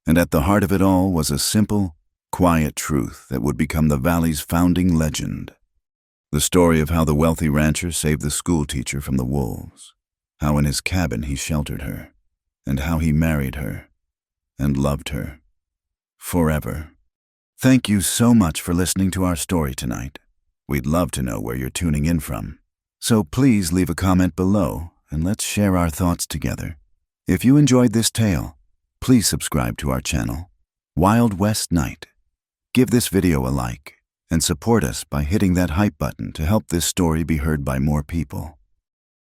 And at the heart of it all was a simple, quiet truth that would become the valley's founding legend. The story of how the wealthy rancher saved the schoolteacher from the wolves, how in his cabin he sheltered her, and how he married her and loved her forever. Thank you so much for listening to our story tonight. We'd love to know where you're tuning in from, so please leave a comment below and let's share our thoughts together. If you enjoyed this tale, please subscribe to our channel, Wild West Night. Give this video a like and support us by hitting that hype button to help this story be heard by more people.